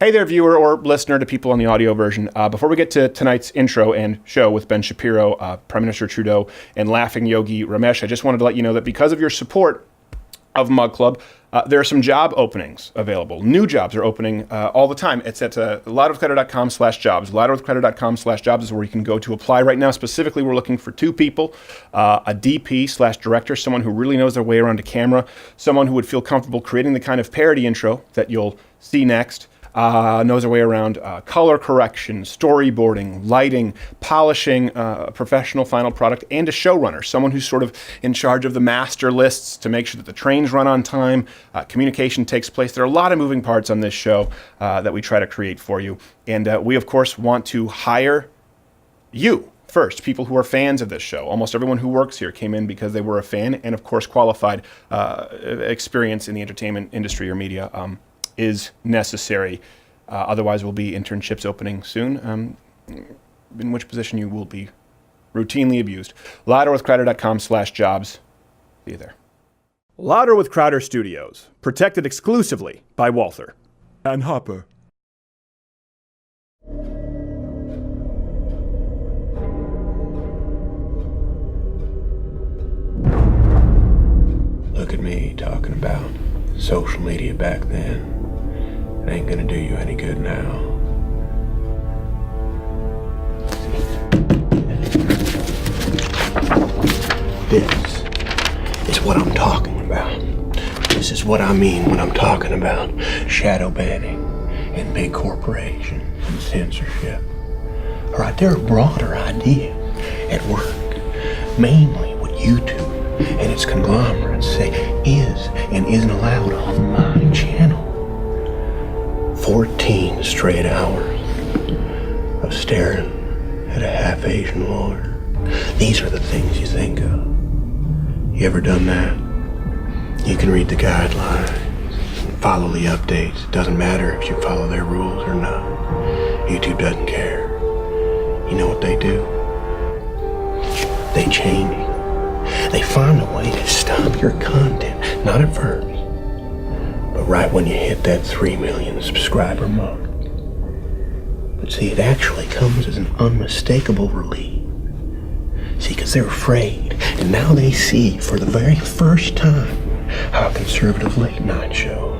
Hey there, viewer or listener to people on the audio version. Before we get to tonight's intro and show with Ben Shapiro, Prime Minister Trudeau, and Laughing Yogi Ramesh, I just wanted to let you know that because of your support of Mug Club, there are some job openings available. New jobs are opening all the time. It's at louderwithcrowder.com/jobs. Louderwithcrowder.com/jobs is where you can go to apply right now. Specifically, we're looking for two people, a DP/director, someone who really knows their way around a camera, someone who would feel comfortable creating the kind of parody intro that you'll see next, knows their way around color correction, storyboarding, lighting, polishing a professional final product, and a showrunner, someone who's sort of in charge of the master lists to make sure that the trains run on time, communication takes place. There are a lot of moving parts on this show that we try to create for you. And we, of course, want to hire you first, people who are fans of this show. Almost everyone who works here came in because they were a fan, and of course qualified experience in the entertainment industry or media is necessary. Otherwise, will be internships opening soon, in which position you will be routinely abused. Louderwithcrowder.com/jobs. See you there. Louder with Crowder Studios, protected exclusively by Walther and Hopper. Look at me talking about social media back then. It ain't gonna do you any good now. This is what I'm talking about. This is what I mean when I'm talking about shadow banning and big corporations and censorship. Alright, there are broader ideas at work. Mainly what YouTube and its conglomerates say is and isn't allowed on my channel. 14 straight hours of staring at a half-Asian lawyer. These are the things you think of. You ever done that? You can read the guidelines and follow the updates. It doesn't matter if you follow their rules or not. YouTube doesn't care. You know what they do? They change it. They find a way to stop your content, not at first, but right when you hit that 3 million subscriber mark. But see, it actually comes as an unmistakable relief. See, because they're afraid, and now they see for the very first time how a conservative late night show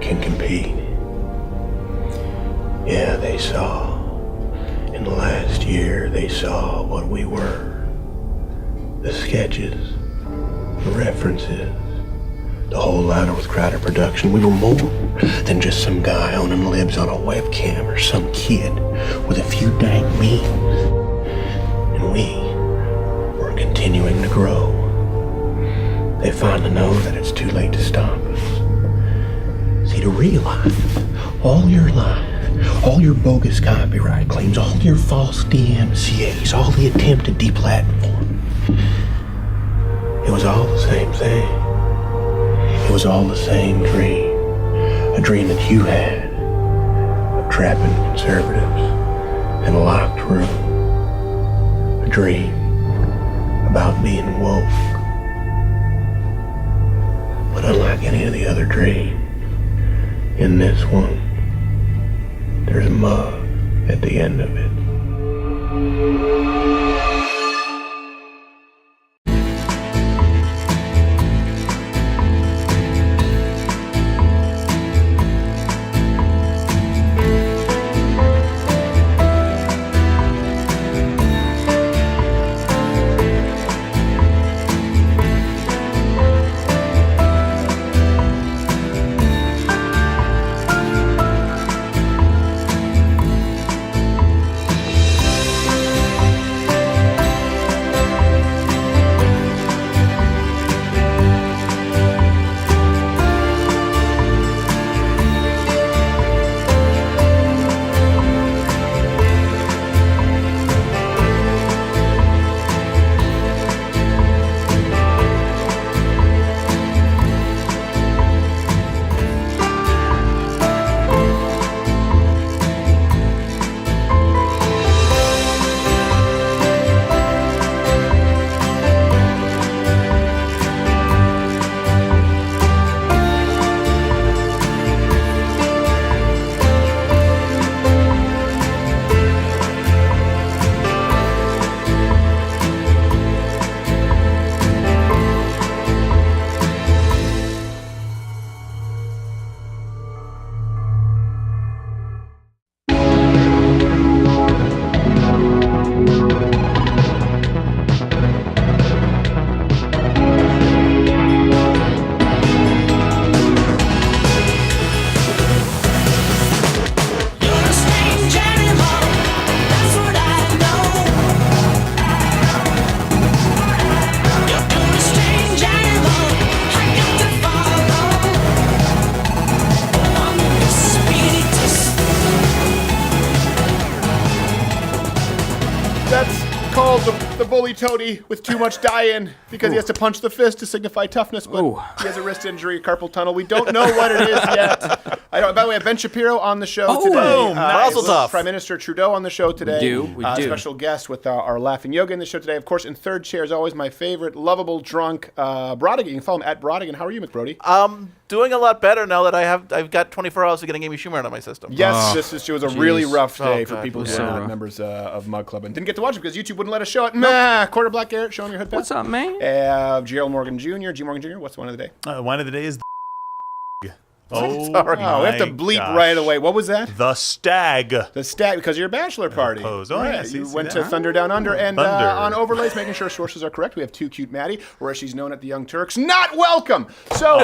can compete. Yeah, they saw. In the last year, they saw what we were. The sketches, the references, the whole Louder with Crowder production. We were more than just some guy owning libs on a webcam or some kid with a few dank memes. And we were continuing to grow. They finally know that it's too late to stop us. See, to realize all your life, all your bogus copyright claims, all your false DMCAs, all the attempted deplatforming, it was all the same thing. It was all the same dream. A dream that you had of trapping conservatives in a locked room. A dream about being woke. But unlike any of the other dreams, in this one, there's a mug at the end of it. the bully toady with too much die-in because he has to punch the fist to signify toughness, but he has a wrist injury, carpal tunnel. We don't know what it is yet. By the way, we have Ben Shapiro on the show today. Boom, Mazel tov. Prime Minister Trudeau on the show today. We do. Special guest with our Laughing Yoga in the show today. Of course, in third chair is always my favorite, lovable, drunk Brodigan. You can follow him at Brodigan. How are you, McBrody? Doing a lot better now that I've got 24 hours of getting Amy Schumer out of my system. Yes, it was a really rough day for God, people it who was are so not rough. members of Mug Club and didn't get to watch it because YouTube wouldn't let us show it. Nah, Quarter Black Garrett showing your hood pass. What's up, man? Gerald Morgan Jr., G. Morgan Jr., what's the one of the day? One of the days. Oh, we have to bleep right away. What was that? The stag. The stag, because your bachelor party. Pose. Oh, yeah, see you went that? to Thunder Down Under. And Thunder. on overlays, making sure sources are correct, we have Too Cute Maddie, or as she's known at the Young Turks, not welcome. So,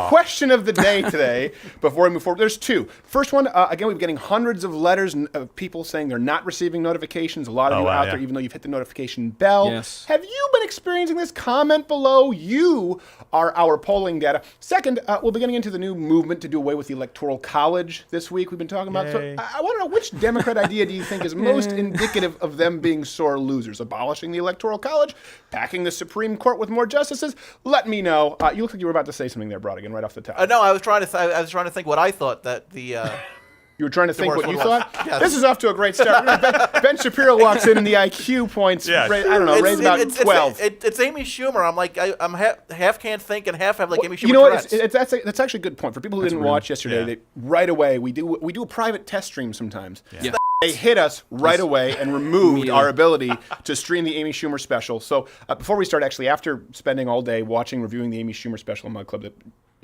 question of the day today, before we move forward, there's two. First one, again, we've been getting hundreds of letters of people saying they're not receiving notifications. A lot of you out there, even though you've hit the notification bell. Yes. Have you been experiencing this? Comment below. You are our polling data. Second, we'll be getting into the new movement to do away with the Electoral College this week we've been talking about. Yay. So I want to know, which Democrat idea do you think is most indicative of them being sore losers? Abolishing the Electoral College? Packing the Supreme Court with more justices? Let me know. You look like you were about to say something there, Brodigan, right off the top. No, I was trying to think what I thought that the. You were trying to think worst what you one was. thought? Yes. This is off to a great start. Ben Shapiro walks in and the IQ points, Yeah. I don't know, raise about 12. It's Amy Schumer. I'm like, I'm half can't think and half have like Amy Schumer. You know what? Tourette's. That's actually a good point for people who didn't watch yesterday. Yeah. That right away we do a private test stream sometimes. Yeah. They hit us right away and removed our ability to stream the Amy Schumer special. So before we start, actually, after spending all day reviewing the Amy Schumer special on Mug Club,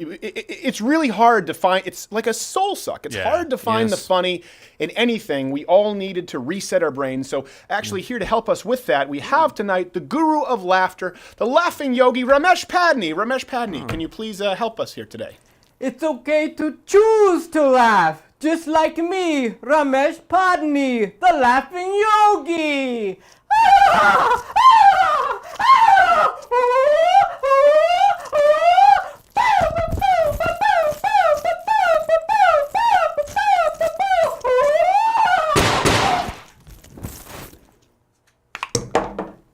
it's really hard to find. It's like a soul suck. It's hard to find the funny in anything. We all needed to reset our brains. So actually, here to help us with that, we have tonight the guru of laughter, the laughing yogi, Ramesh Padney. Ramesh Padney, can you please help us here today? It's okay to choose to laugh, just like me, Ramesh Padney, the laughing yogi.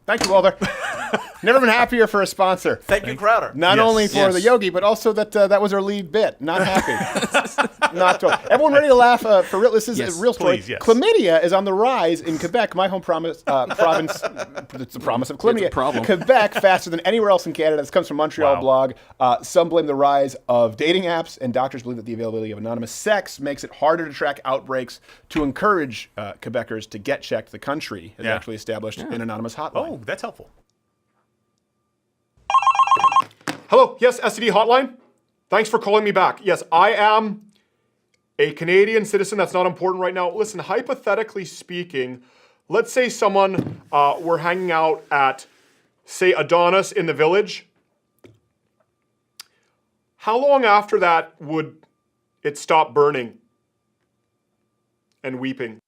Thank you, Walter. Never been happier for a sponsor. Thank you, Crowder. Not Yes. only for Yes. the yogi, but also that was our lead bit. Not happy. Not to, everyone ready to laugh for real? This is Yes. a real story. Please, yes. Chlamydia is on the rise in Quebec, my home province. It's the promise of chlamydia. It's a problem. Quebec faster than anywhere else in Canada. This comes from Montreal Wow. blog. Some blame the rise of dating apps, and doctors believe that the availability of anonymous sex makes it harder to track outbreaks. To encourage Quebecers to get checked, the country has actually established an anonymous hotline. Oh, that's helpful. Hello, yes, STD hotline. Thanks for calling me back. Yes, I am a Canadian citizen. That's not important right now. Listen, hypothetically speaking, let's say someone were hanging out at, say, Adonis in the Village. How long after that would it stop burning and weeping?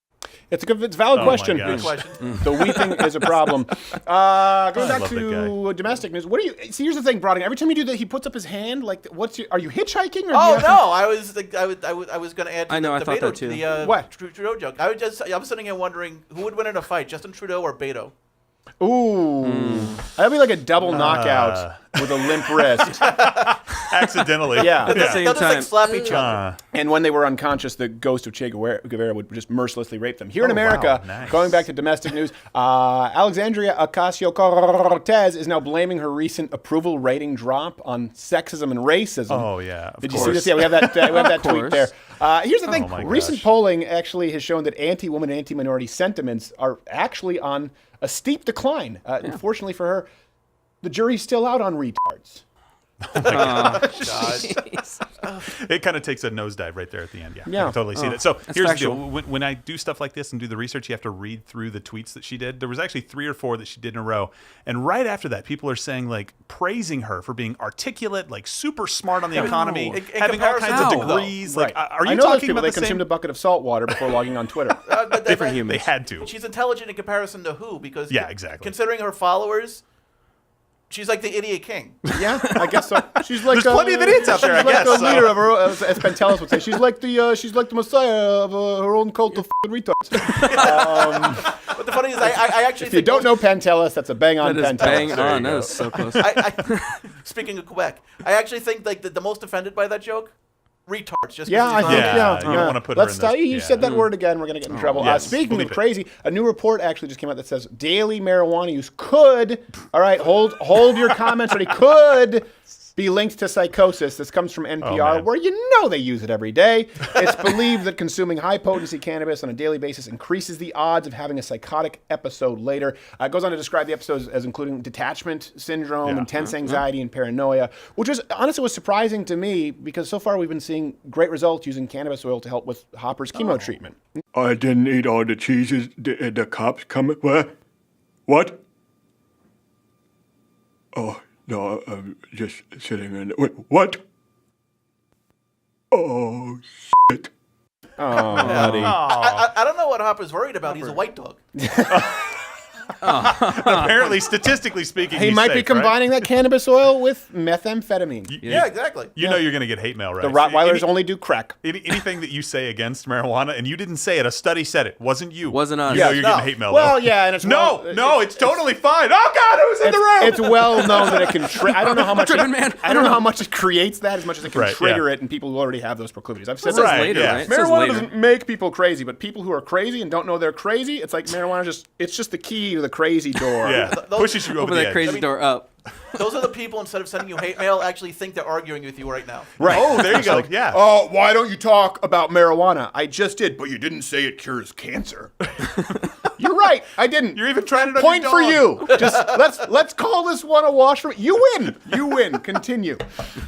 It's a valid question. my gosh. Question. The weeping is a problem. Going back love that to domestic news. What do you see? Here's the thing, Brodigan. Every time you do that, he puts up his hand. Like, are you hitchhiking? Or do you Oh have to- no! I was going to add. To I know, The, I the thought Beto, that too. The What? Trudeau joke. I'm sitting here wondering who would win in a fight, Justin Trudeau or Beto. Ooh, that'd be like a double knockout with a limp wrist. Accidentally. Yeah. At the same They'll just like time, slap each other. And when they were unconscious, the ghost of Che Guevara would just mercilessly rape them. Here in America, wow, nice. going back to domestic news, Alexandria Ocasio-Cortez is now blaming her recent approval rating drop on sexism and racism. Oh, yeah. Did you see this? Yeah, we have that. We have that tweet there. Here's the thing: Oh, my recent gosh. polling actually has shown that anti-woman and anti-minority sentiments are actually on a steep decline. Unfortunately for her, the jury's still out on retards. It kind of takes a nosedive right there at the end. Yeah, Yeah. I can totally see that. So here's factual. the deal. When I do stuff like this and do the research, you have to read through the tweets that she did. There was actually 3 or 4 that she did in a row. And right after that, people are saying, like, praising her for being articulate, like super smart on the economy, In having all kinds of comparison, though. degrees. Like, are I you know those talking people. about They the consumed same? a bucket of salt water before logging on Twitter. different They humans. had to. She's intelligent in comparison to who? Because Yeah, exactly. Considering her followers, She's like the idiot king. Yeah, I guess so. She's like There's plenty of idiots out there, I she's like guess, the leader of her, as Pentelis would say. She's like the messiah of her own cult of retards. But the funny is, I actually If you don't know Pentelis, that's a bang on That is Pentelis. bang There you on. That go. is so close. Speaking of Quebec, I actually think like the most offended by that joke, retards. Just Yeah, I because think, he's Yeah, yeah. you don't wanna put her Let's in this. You Yeah. said that word again, we're going to get in trouble. yes, Speaking bleep of it. crazy, a new report actually just came out that says daily marijuana use could, all right, hold your comments ready, could be linked to psychosis. This comes from NPR, man. where you know they use it every day. It's believed that consuming high-potency cannabis on a daily basis increases the odds of having a psychotic episode later. It goes on to describe the episodes as including detachment syndrome, Yeah. intense anxiety, and paranoia, which was honestly was surprising to me because so far we've been seeing great results using cannabis oil to help with Hopper's chemo treatment. I didn't eat all the cheeses. The cops coming. What? Oh, no, I'm just sitting in. Wait, what? Oh, shit. Oh, buddy. I don't know what Hopper's worried about. He's a white dog. Apparently, statistically speaking, He he's might safe, be combining that cannabis oil with methamphetamine. Right? Yeah, exactly. You know you're going to get hate mail, right? The Rottweilers only do crack. Anything that you say against marijuana, and you didn't say it, a study said it, wasn't you. Wasn't us. You know Yes, you're no. getting hate mail. Well, though. yeah, and it's it's totally fine. Oh God, who's in the room? It's well known that it can. I don't know how much. Tripping, man. I don't know how much it creates that as much as it can Right, trigger yeah. it in people who already have those proclivities. I've said It this. says Right, later, yeah. right? It says Marijuana later. doesn't make people crazy, but people who are crazy and don't know they're crazy, it's like marijuana it's just the key to the crazy door. yeah, pushes you over Open the that edge. crazy door up. Those are the people, instead of sending you hate mail, actually think they're arguing with you right now. Right. Oh, there you go. Like, Yeah. Oh, why don't you talk about marijuana? I just did, but you didn't say it cures cancer. You're right. I didn't. You're even trying it on Point your for dog. you. Just let's call this one a wash for you. Win. You win. Continue.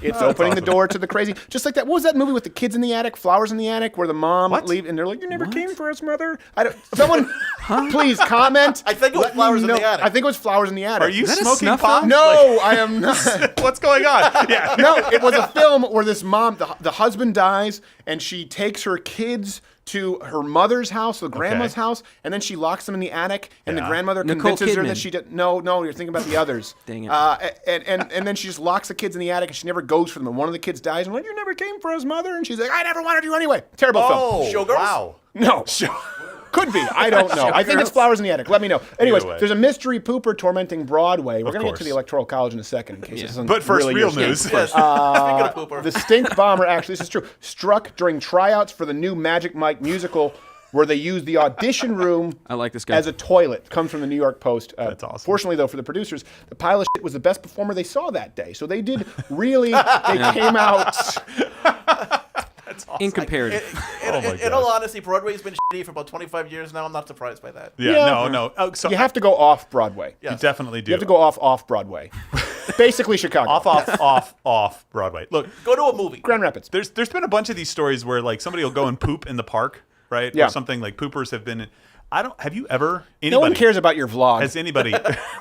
It's opening the door to the crazy. Just like that. What was that movie with the kids in the attic, Flowers in the Attic, where the mom leave and they're like, "You never came for us, mother." Someone, please comment. I think it was Let me Flowers in the know. Attic. I think it was Flowers in the Attic. Are you that a smoking snuff pot? film? No, I am not. What's going on? Yeah. No, it was a film where this mom, the husband dies, and she takes her kids to her mother's house, the grandma's house, and then she locks them in the attic, and the Yeah. grandmother Nicole convinces her Kidman. that she did. No, you're thinking about the others. Dang it. And then she just locks the kids in the attic, and she never goes for them. And one of the kids dies, and I'm like, "You never came for us, mother," and she's like, "I never wanted you anyway." Terrible Oh, film. Showgirls? wow. No. Could be. I don't know. I think it's Flowers in the Attic. Let me know. Anyways, way. there's a mystery pooper tormenting Broadway. We're Of going to get to course. the Electoral College in a second in case this isn't But first, really real your news. speed. Yes. Speaking of pooper. The stink bomber, actually, this is true, struck during tryouts for the new Magic Mike musical where they used the audition room I like this guy. as a toilet. Comes from the New York Post. That's awesome. Fortunately, though, for the producers, the pile of shit was the best performer they saw that day. So they did really, they came out. In comparative. In all honesty, Broadway's been shitty for about 25 years now. I'm not surprised by that. Yeah, no. Oh, so You have to go off Broadway. you definitely do. You have to go off Broadway. Basically Chicago. off Broadway. Look, Go to a movie. Grand Rapids. there's been a bunch of these stories where like somebody will go and poop in the park, right? Yeah. Or something like poopers have been. Have you ever? Anybody, No one cares about your vlog. Has anybody?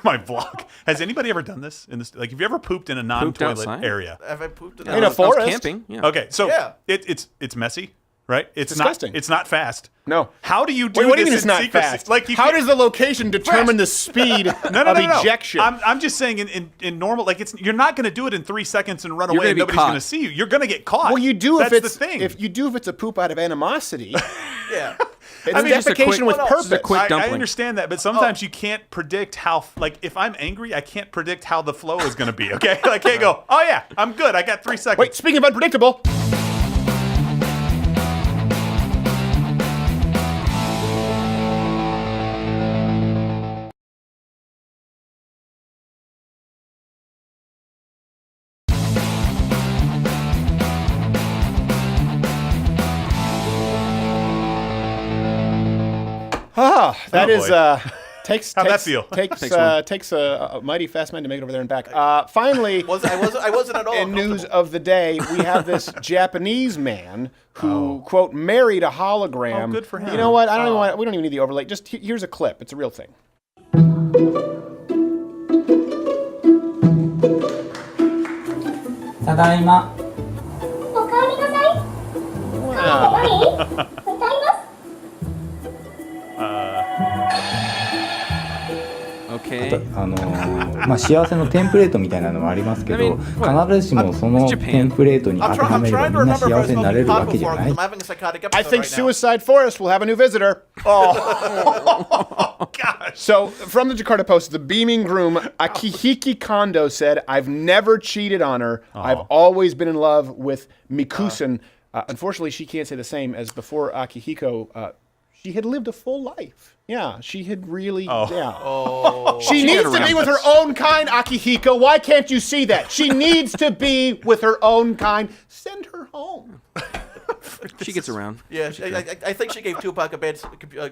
My vlog. Has anybody ever done this in this? Like, have you ever pooped in a non-toilet outside? area? Have I pooped in In a I was forest? camping. Yeah. Okay, so Yeah. it's messy, right? It's disgusting. not. It's not fast. No. How do you do Wait, what do you this mean it's in not secrecy? fast? Like, you how can't- does the location determine the speed of No. ejection? I'm just saying in normal, like you're not going to do it in 3 seconds and run You're away gonna and be nobody's caught. going to see you. You're going to get caught. well, you do That's if it's the thing. if you do if it's a poop out of animosity. Yeah. It's I mean, just a defecation quick- with Well, no, purpose. just a quick I dumpling. understand that, but sometimes you can't predict how. Like if I'm angry, I can't predict how the flow is going to be. Okay, I can't go. Oh yeah, I'm good. I got 3 seconds. Wait, speaking of unpredictable. That is takes How'd that takes feel? takes a mighty fast man to make it over there and back. Finally, I wasn't at all. in news uncomfortable. of the day, we have this Japanese man who quote married a hologram. Oh, good for him. You know what? I don't even want, we don't even need the overlay. Just here's a clip. It's a real thing. ただいま。おかえりなさい。何？歌います。 Okay. Okay. 幸せのテンプレートみたいなのはありますけ I ど、 mean, 必ずしもそのテンプレートに当ては I'm めれば trying み to んな remember if 幸 I've せになれ spoken るわ pot けじゃ before な because い I'm。having a psychotic episode I think right now. suicide forest will have a new visitor. Oh gosh. So, from the Jakarta Post, the beaming groom Akihiko Kondo said, "I've never cheated on her. I've always been in love with Mikusan." Unfortunately, she can't say the same as before Akihiko. She had lived a full life. Yeah, she had really. Yeah. She needs to be with her own kind, Akihiko. Why can't you see that? She needs to be with her own kind. Send her home. She gets around. Yeah, I think she gave Tupac a bad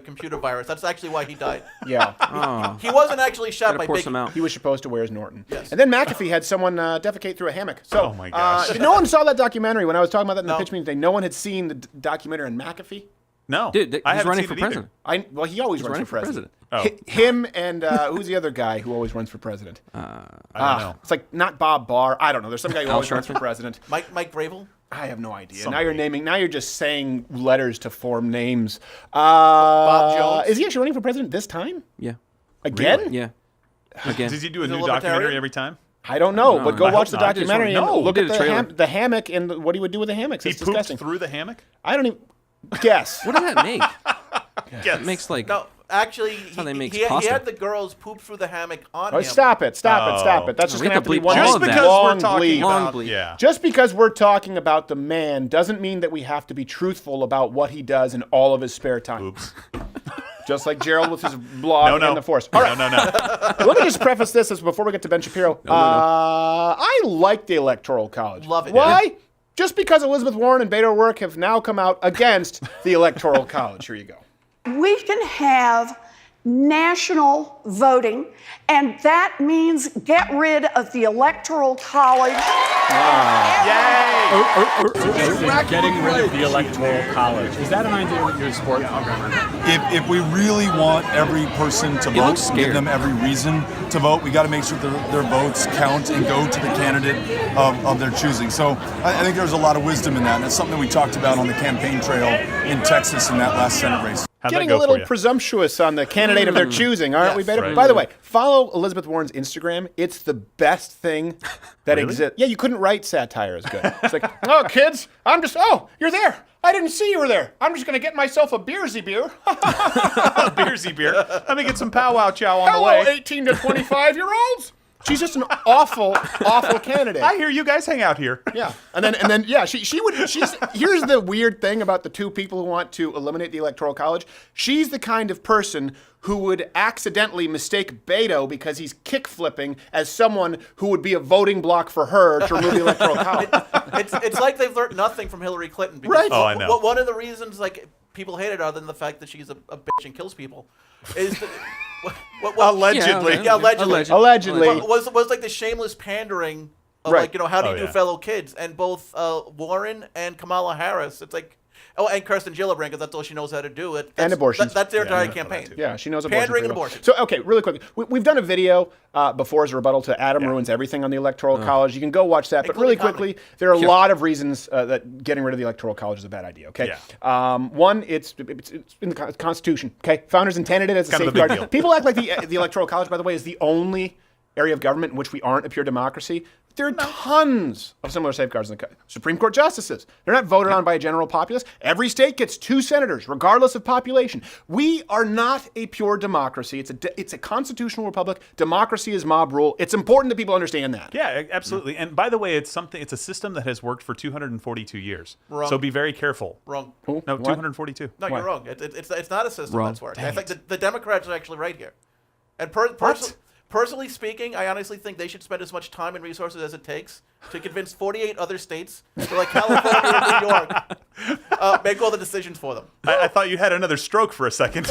computer virus. That's actually why he died. Yeah. He wasn't actually shot Gotta by pour Big. some out. He was supposed to wear his Norton. Yes. And then McAfee had someone defecate through a hammock. So, Oh my gosh. no one saw that documentary when I was talking about that in the No. pitch meeting today. No one had seen the documentary on McAfee. No. Dude, I he's haven't running seen for it either. president. Well, he always runs running for for president. president. Him and who's the other guy who always runs for president? I don't know. It's like not Bob Barr. I don't know. There's some guy who Al always runs for Sharpton? president. Mike Gravel. I have no idea. Now Somebody. you're naming. Now you're just saying letters to form names. Bob Jones. Is he actually running for president this time? Yeah. Again? Yeah. Again. Does he do a Is it new a libertarian? documentary every time? I don't know, but go I watch hope the not. documentary No, and look did at a trailer. the hammock and what he would do with the hammocks. He It's pooped disgusting. through the hammock? I don't even guess. What does that make? Yes. It makes like. No, actually, how they make he pasta. had the girls poop through the hammock on Oh, him. stop it! Stop it! Stop it! That's just We gonna have have to to be bleep one all Just of that. because long we're talking bleep. Long about bleep. yeah. Just because we're talking about the man doesn't mean that we have to be truthful about what he does in all of his spare time. Oops. Just like Gerald with his blog No. in the force. All right. No. Let me just preface this as before we get to Ben Shapiro. I like the Electoral College. Love it. Why? Just because Elizabeth Warren and Beto O'Rourke have now come out against the Electoral College. Here you go. We can have national voting, and that means get rid of the Electoral College. Getting rid of the Electoral College. Is that an idea that you support? If we really want every person to vote, looks and give scared. them every reason to vote, we got to make sure that their votes count and go to the candidate of their choosing. So I think there's a lot of wisdom in that, and it's something we talked about on the campaign trail in Texas in that last Senate race. How'd Getting that a go little for you? presumptuous on the candidate of their choosing, aren't we, Yes. Beto? Right. By the way, follow Elizabeth Warren's Instagram. It's the best thing that exists. Yeah, you couldn't write satire as good. It's like, oh, kids, you're there. I didn't see you were there. I'm just going to get myself a beersy beer. Beersy beer. Let me get some powwow chow on the Hello, way. 18 to 25-year-olds. She's just an awful, awful candidate. I hear you guys hang out here. Yeah, and then yeah, she would. Here's the weird thing about the two people who want to eliminate the Electoral College. She's the kind of person who would accidentally mistake Beto because he's kick flipping as someone who would be a voting block for her to remove the Electoral College. It's like they've learned nothing from Hillary Clinton. Because Right. Oh, I know. One of the reasons like people hate it, other than the fact that she's a bitch and kills people, is that, Allegedly. Yeah, allegedly. Allegedly. Was like the shameless pandering of Right. like, you know, how do you Oh, do yeah. fellow kids? And both Warren and Kamala Harris, it's like, and Kirsten Gillibrand, because that's all she knows how to do. And abortions. That's their Yeah, I entire know campaign. that too. Yeah, she knows abortion. Pandering pretty and well. abortion. So, okay, really quick. We've done a video before as a rebuttal to Adam Ruins Everything on the Electoral College. You can go watch that. But really Including quickly, there are a lot of reasons that getting rid of the Electoral College is a bad idea, okay? Yeah. One, it's in the Constitution, okay? Founders intended it as a Kind of a big safeguard. deal. People act like the Electoral College, by the way, is the only area of government in which we aren't a pure democracy. There are tons of similar safeguards in the Supreme Court justices. They're not voted on by a general populace. Every state gets 2 senators, regardless of population. We are not a pure democracy. It's a constitutional republic. Democracy is mob rule. It's important that people understand that. Yeah, absolutely. And by the way, it's a system that has worked for 242 years. Wrong. So be very careful. Wrong. No, What? 242. No, you're wrong. It's not a system Wrong. that's working. I think the Democrats are actually right here. And personally speaking, I honestly think they should spend as much time and resources as it takes to convince 48 other states, like California and New York, make all the decisions for them. I thought you had another stroke for a second,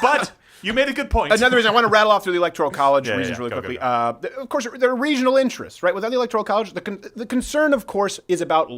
but you made a good point. Another reason I want to rattle off through the Electoral College reasons really Go, quickly. go. Of course, there are regional interests, right? Without the Electoral College, the concern, of course, is about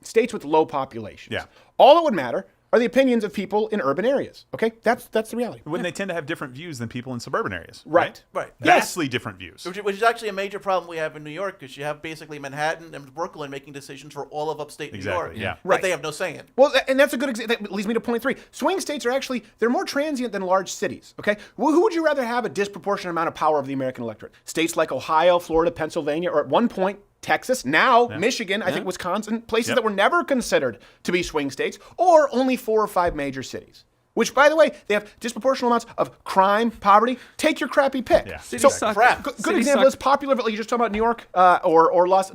states with low populations. Yeah. All that would matter are the opinions of people in urban areas. Okay, that's the reality. When they tend to have different views than people in suburban areas. Right. Vastly different views. Which is actually a major problem we have in New York, because you have basically Manhattan and Brooklyn making decisions for all of upstate New York. Yeah. That they have no say in. Well, and that's a good example. That leads me to point 3. Swing states are actually, they're more transient than large cities, okay? Who would you rather have a disproportionate amount of power of the American electorate? States like Ohio, Florida, Pennsylvania, or at one point, Texas, now Michigan, I think Wisconsin, places that were never considered to be swing states, or only 4 or 5 major cities. Which, by the way, they have disproportionate amounts of crime, poverty. Take your crappy pick. Yeah. So, Crap. good example is popular, like you just talked about New York, or Los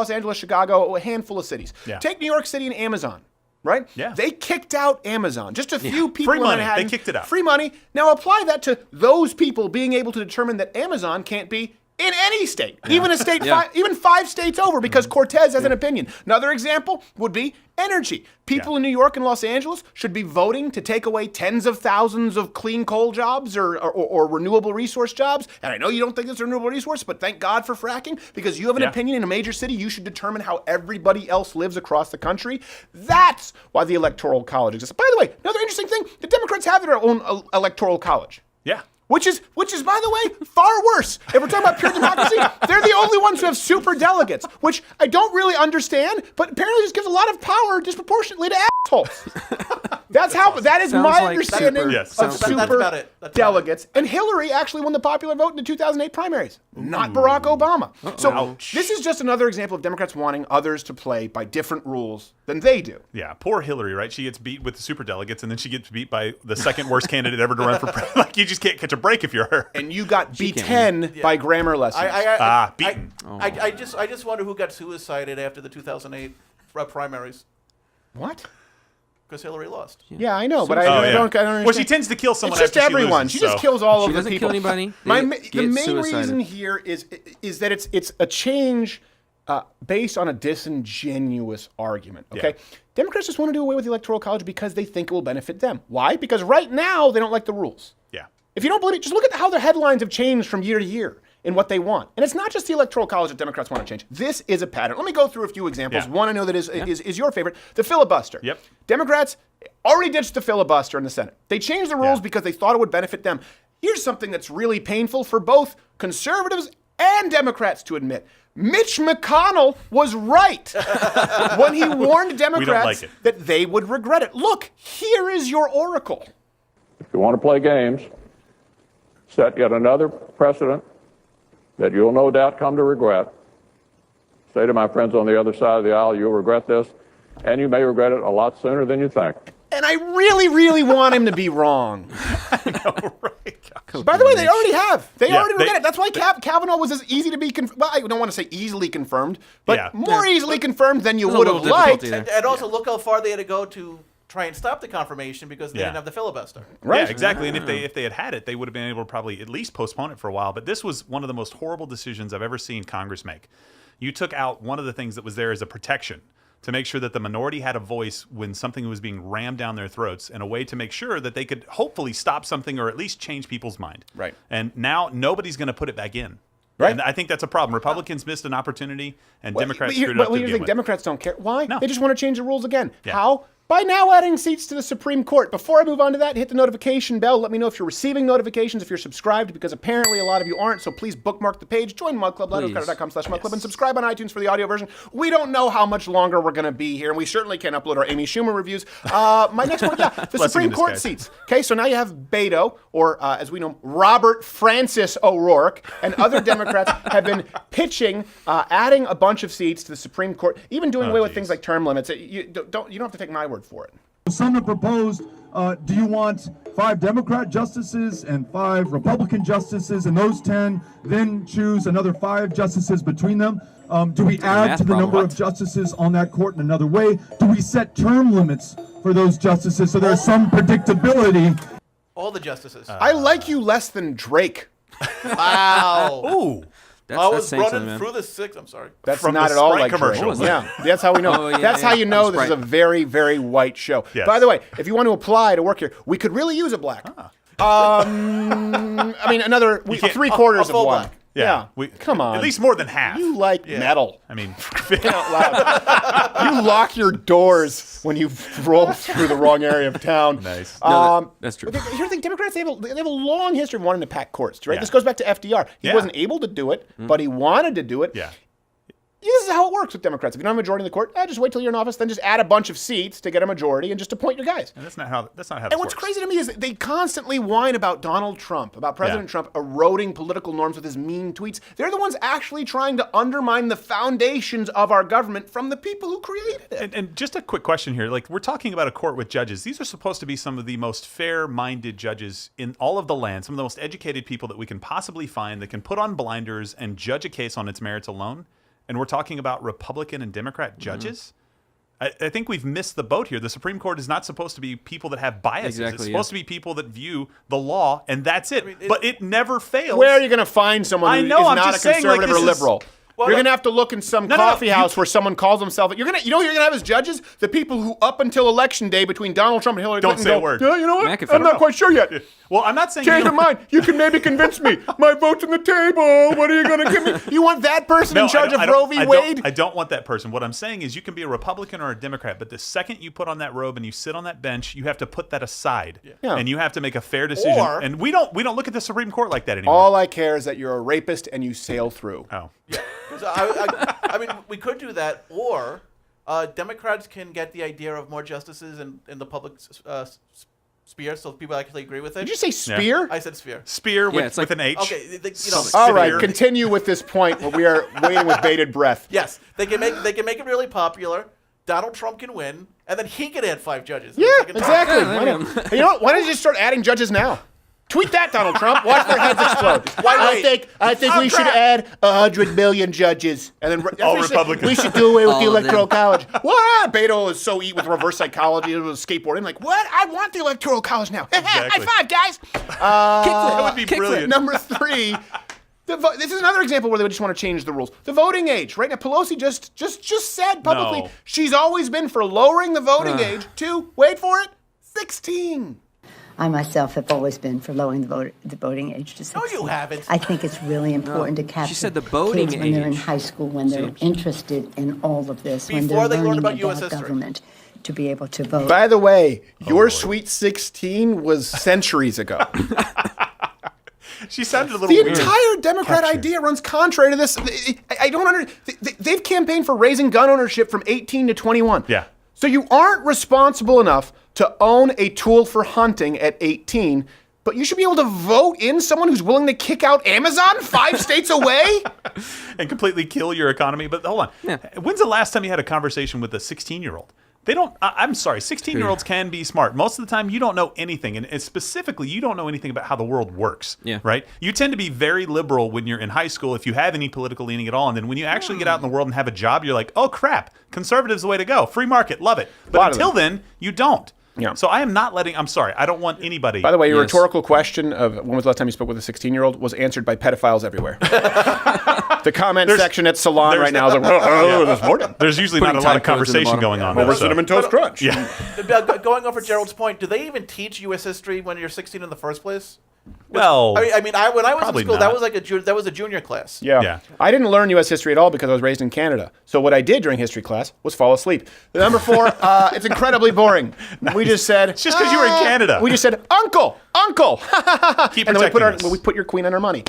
Angeles, Chicago, a handful of cities. Yeah. Take New York City and Amazon. Right? Yeah. They kicked out Amazon. Just a few people Free money. in Manhattan. They kicked it out. Free money. Now apply that to those people being able to determine that Amazon can't be in any state, even a state, even 5 states over, because Cortez has an opinion. Another example would be energy. People in New York and Los Angeles should be voting to take away tens of thousands of clean coal jobs or renewable resource jobs. And I know you don't think it's a renewable resource, but thank God for fracking, because you have an opinion in a major city. You should determine how everybody else lives across the country. That's why the Electoral College exists. By the way, another interesting thing, the Democrats have their own Electoral College. Yeah. Which is, by the way, far worse. If we're talking about pure democracy, they're the only ones who have super delegates, which I don't really understand, but apparently just gives a lot of power disproportionately to assholes. That is my understanding of super delegates. And Hillary actually won the popular vote in the 2008 primaries, not Barack Obama. So this is just another example of Democrats wanting others to play by different rules than they do. Yeah, poor Hillary, right? She gets beat with the super delegates, and then she gets beat by the second worst candidate ever to run for president. Like, you just can't catch a break if you're her. And you got B10 by grammar lessons. Beaten. I just wonder who got suicided after the 2008 primaries. What? Because Hillary lost. Yeah, I know, but I don't understand. Well, she tends to kill someone it's just after everyone. she loses. She just kills all of the people. people. She doesn't kill anybody. The main reason here is that it's a change based on a disingenuous argument. Okay, Democrats just want to do away with the Electoral College because they think it will benefit them. Why? Because right now they don't like the rules. Yeah. If you don't believe it, just look at how the headlines have changed from year to year in what they want. And it's not just the Electoral College that Democrats want to change. This is a pattern. Let me go through a few examples. Yeah. One I know that is your favorite, the filibuster. Yep. Democrats already ditched the filibuster in the Senate. They changed the rules because they thought it would benefit them. Here's something that's really painful for both conservatives and Democrats to admit. Mitch McConnell was right when he warned Democrats that they would regret it. Look, here is your oracle. If you want to play games, set yet another precedent that you'll no doubt come to regret. Say to my friends on the other side of the aisle, you'll regret this, and you may regret it a lot sooner than you think. And I really, really want him to be wrong. I know, right? By the way, they already have. They already regret it. That's why Kavanaugh was as easy to be confirmed. Well, I don't want to say easily confirmed, but more easily confirmed than you would have liked. And also, look how far they had to go to try and stop the confirmation because they didn't have the filibuster. Right. Yeah, exactly. And if they had it, they would have been able to probably at least postpone it for a while. But this was one of the most horrible decisions I've ever seen Congress make. You took out one of the things that was there as a protection to make sure that the minority had a voice when something was being rammed down their throats, and a way to make sure that they could hopefully stop something or at least change people's mind. Right. And now nobody's going to put it back in. Right. And I think that's a problem. Republicans missed an opportunity, and Democrats screwed it up to begin with. Democrats don't care. Why? No. They just want to change the rules again. Yeah. How? By now adding seats to the Supreme Court. Before I move on to that, hit the notification bell. Let me know if you're receiving notifications, if you're subscribed, because apparently a lot of you aren't. So please bookmark the page, join Mug Club, LiveOfCredit.com/Mug Club, and subscribe on iTunes for the audio version. We don't know how much longer we're going to be here, and we certainly can't upload our Amy Schumer reviews. My next one, the Supreme Court seats. Okay, so now you have Beto, or as we know, Robert Francis O'Rourke, and other Democrats have been pitching adding a bunch of seats to the Supreme Court, even doing away with things like term limits. You don't have to take my word for it. Some have proposed, do you want 5 Democrat justices and 5 Republican justices, and those 10 then choose another 5 justices between them? Do we add to the number of justices on that court in another way? Do we set term limits for those justices so there's some predictability? All the justices. I like you less than Drake. Wow. Ooh. I was running through the 6. I'm sorry. That's From not the at all Sprite like commercial. Drake. Yeah, that's how we know. That's how you know this is a very, very white show. Yes. By the way, if you want to apply to work here, we could really use a black. I mean, 3/4 of one. black. Yeah. Come on. At least more than half. You like metal. I mean, out loud. You lock your doors when you roll through the wrong area of town. Nice. No, that's true. But here's the thing: Democrats they have a long history of wanting to pack courts, right? Yeah. This goes back to FDR. He wasn't able to do it, but he wanted to do it. Yeah. This is how it works with Democrats. If you don't have a majority in the court, just wait till you're in office, then just add a bunch of seats to get a majority and just appoint your guys. And that's not how this And what's works. crazy to me is that they constantly whine about Donald Trump, about President Trump eroding political norms with his mean tweets. They're the ones actually trying to undermine the foundations of our government from the people who created it. And just a quick question here. Like, we're talking about a court with judges. These are supposed to be some of the most fair-minded judges in all of the land, some of the most educated people that we can possibly find that can put on blinders and judge a case on its merits alone. And we're talking about Republican and Democrat judges. I think we've missed the boat here. The Supreme Court is not supposed to be people that have biases. Exactly, it's supposed to be people that view the law, and that's it. But it never fails. Where are you going to find someone who is not a conservative or liberal? You're going to have to look in some coffee house where someone calls himself. You know who you're going to have as judges? The people who, up until Election Day between Donald Trump and Hillary Clinton, don't say a word. Yeah, you know what? McAfee. I'm not quite sure yet. Well, I'm not saying change your mind. You can maybe convince me. My vote's on the table. What are you going to give me? You want that person in charge of Roe v. Wade? I don't want that person. What I'm saying is you can be a Republican or a Democrat, but the second you put on that robe and you sit on that bench, you have to put that aside. Yeah. And you have to make a fair decision. And we don't look at the Supreme Court like that anymore. All I care is that you're a rapist and you sail through. Oh. Yeah. I mean, we could do that, or Democrats can get the idea of more justices in the public sphere, so people actually agree with it. Did you say spear? I said sphere. Spear with an H. Okay, all right, continue with this point. We are waiting with bated breath. Yes, they can make it really popular. Donald Trump can win, and then he can add 5 judges. Yeah, exactly. You know what? Why don't you just start adding judges now? Tweet that, Donald Trump. Watch their heads explode. I think we should add 100 million judges, and then all Republicans. We should do away with the Electoral College. What? Beto is so with reverse psychology. It was skateboarding. Like, what? I want the Electoral College now. Exactly. High five, guys. That would be brilliant. Number 3. This is another example where they just want to change the rules. The voting age, right? Now, Pelosi just said publicly she's always been for lowering the voting age to, wait for it, 16. I myself have always been for lowering the voting age to 16. No, you haven't. I think it's really important to capture She said the voting kids when they're in age. high school, when they're interested in all of this, when Before they're they learn learning about US history. government, to be able to vote. By the way, your Sweet 16 was centuries ago. She sounded a little The weird. entire Democrat idea runs contrary to this. I don't understand. They've campaigned for raising gun ownership from 18 to 21. Yeah. So you aren't responsible enough to own a tool for hunting at 18, but you should be able to vote in someone who's willing to kick out Amazon 5 states away? And completely kill your economy. But hold on. Yeah. When's the last time you had a conversation with a 16-year-old? They don't. I'm sorry. 16-year-olds can be smart. Most of the time, you don't know anything, and specifically, you don't know anything about how the world works. Yeah. Right. You tend to be very liberal when you're in high school, if you have any political leaning at all, and then when you actually get out in the world and have a job, you're like, oh crap, conservative's the way to go. Free market, love it. But until then, you don't. Yeah. So I am not letting. I'm sorry. I don't want anybody. By the way, your rhetorical question of when was the last time you spoke with a 16-year-old was answered by pedophiles everywhere. The comment section at Salon right now is like, this morning. There's usually not a lot of conversation going on. Over Cinnamon Toast Crunch. Yeah. Going over Gerald's point, do they even teach U.S. history when you're 16 in the first place? Well, I mean, when I was in school, not. that was a junior class. Yeah. I didn't learn U.S. history at all because I was raised in Canada. So what I did during history class was fall asleep. The number 4, it's incredibly boring. Nice. We just said, it's just because you were in Canada. We just said, Uncle. Keep and then protecting we put your queen on our money.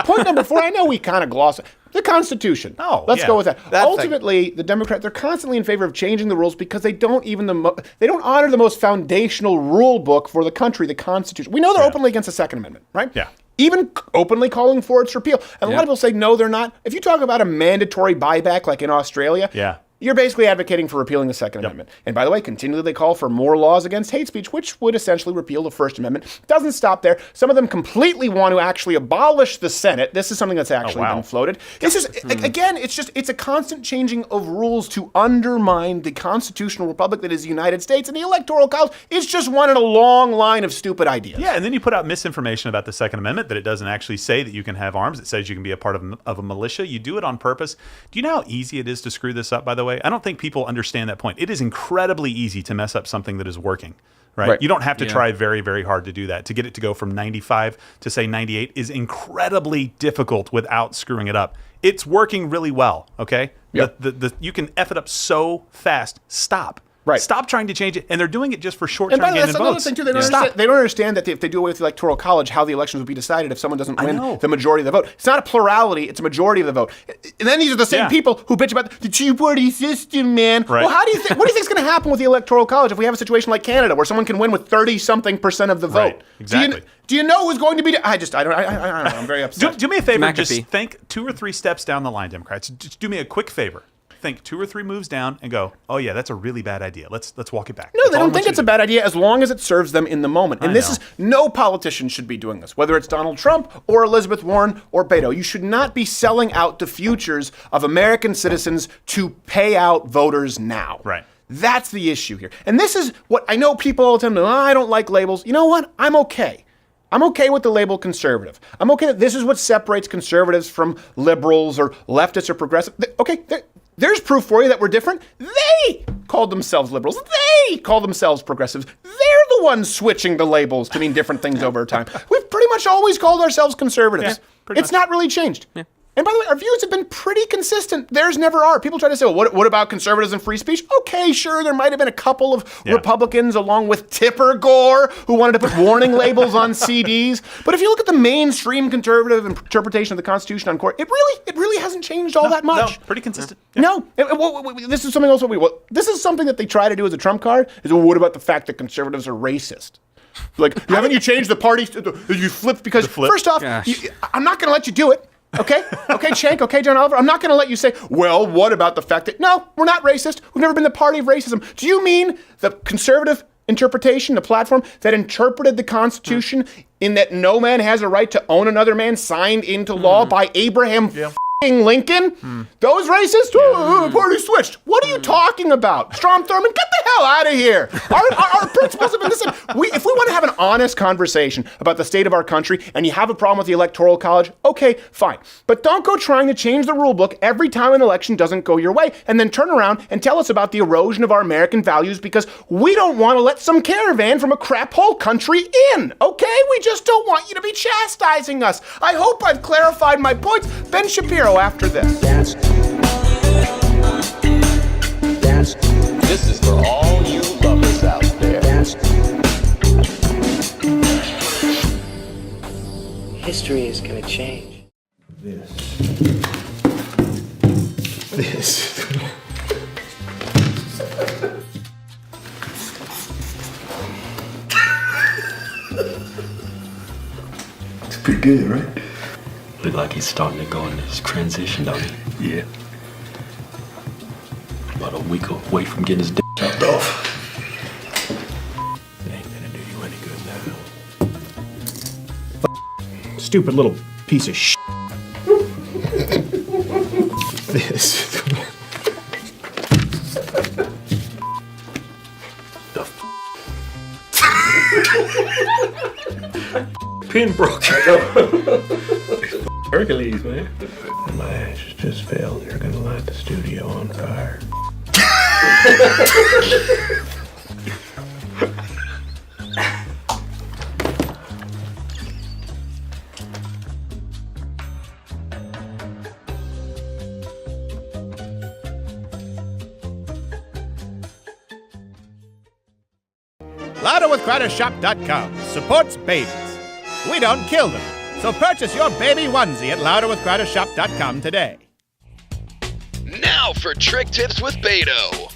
Point number 4, I know we kind of gloss it. The Constitution. Let's go with that. Ultimately, the Democrats, they're constantly in favor of changing the rules because they don't honor the most foundational rule book for the country, the Constitution. We know they're openly against the Second Amendment, right? Yeah. Even openly calling for its repeal. And a lot of people say, no, they're not. If you talk about a mandatory buyback like in Australia, you're basically advocating for repealing the Second Amendment. And by the way, continually they call for more laws against hate speech, which would essentially repeal the First Amendment. Doesn't stop there. Some of them completely want to actually abolish the Senate. This is something that's actually been floated. It's just, again, it's a constant changing of rules to undermine the constitutional republic that is the United States. And the Electoral College is just one in a long line of stupid ideas. Yeah, and then you put out misinformation about the Second Amendment, that it doesn't actually say that you can have arms. It says you can be a part of a militia. You do it on purpose. Do you know how easy it is to screw this up, by the way? way. I don't think people understand that point. It is incredibly easy to mess up something that is working. Right? Right. You don't have to try very, very hard to do that. To get it to go from 95 to say 98 is incredibly difficult without screwing it up. It's working really well, okay? Yep. You can F it up so fast. Stop. Right. Stop trying to change it. And they're doing it just for And short-term by the way, gain in that's another votes. thing too. They don't understand that if they do away with the Electoral College, how the elections would be decided if someone doesn't win the majority of the vote. It's not a plurality; it's a majority of the vote. And then these are the same people who bitch about the two-party system, man. Right. Well, how do you think? What do you think is going to happen with the Electoral College if we have a situation like Canada, where someone can win with 30-something% of the vote? Right. Exactly. Do you know who's going to be? I don't know. I'm very upset. Do me a favor. McAfee. Just think 2 or 3 steps down the line, Democrats. Just do me a quick favor. Think 2 or 3 moves down and go, oh yeah, that's a really bad idea. Let's walk it back. No, That's they all I don't want think you it's to a do. bad idea as long as it serves them in the moment. And this is, no politician should be doing this, whether it's Donald Trump or Elizabeth Warren or Beto. You should not be selling out the futures of American citizens to pay out voters now. Right. That's the issue here. And this is what I know people all the time, I don't like labels. You know what? I'm okay. I'm okay with the label conservative. I'm okay that this is what separates conservatives from liberals or leftists or progressive. Okay, there's proof for you that we're different. They called themselves liberals. They call themselves progressives. They're the ones switching the labels to mean different things over time. We've pretty much always called ourselves conservatives. It's not really changed. And by the way, our views have been pretty consistent. Theirs never are. People try to say, well, what about conservatives and free speech? Okay, sure, there might have been a couple of Republicans along with Tipper Gore who wanted to put warning labels on CDs. But if you look at the mainstream conservative interpretation of the Constitution on court, it really hasn't changed all that much. No, pretty consistent. No, this is something else. This is something that they try to do as a trump card. Is, well, what about the fact that conservatives are racist? Like, haven't you changed the party? You flipped because first off, I'm not going to let you do it. Okay, Shank, okay, John Oliver, I'm not going to let you say, well, what about the fact that, no, we're not racist. We've never been the party of racism. Do you mean the conservative interpretation, the platform that interpreted the Constitution in that no man has a right to own another man signed into law by Abraham Lincoln? Those racists? Party switched. What are you talking about? Strom Thurmond, get the hell out of here. Our principles have been the same. If we want to have an honest conversation about the state of our country and you have a problem with the Electoral College, okay, fine. But don't go trying to change the rule book every time an election doesn't go your way and then turn around and tell us about the erosion of our American values because we don't want to let some caravan from a crap hole country in, okay? We just don't want you to be chastising us. I hope I've clarified my points. Ben Shapiro after this. This is for all you lovers out there. History is going to change. This. It's pretty good, right? Look like he's starting to go into his transition, don't he? Yeah. About a week away from getting his dick chopped off. It ain't gonna do you any good now. Stupid little piece of shit. This. Pin broke. Hercules, man. My ashes just failed. You're gonna light the studio on fire. LouderWithCrowderShop.com supports babies. We don't kill them. So purchase your baby onesie at LouderWithCrowderShop.com today. Now for trick tips with Beto.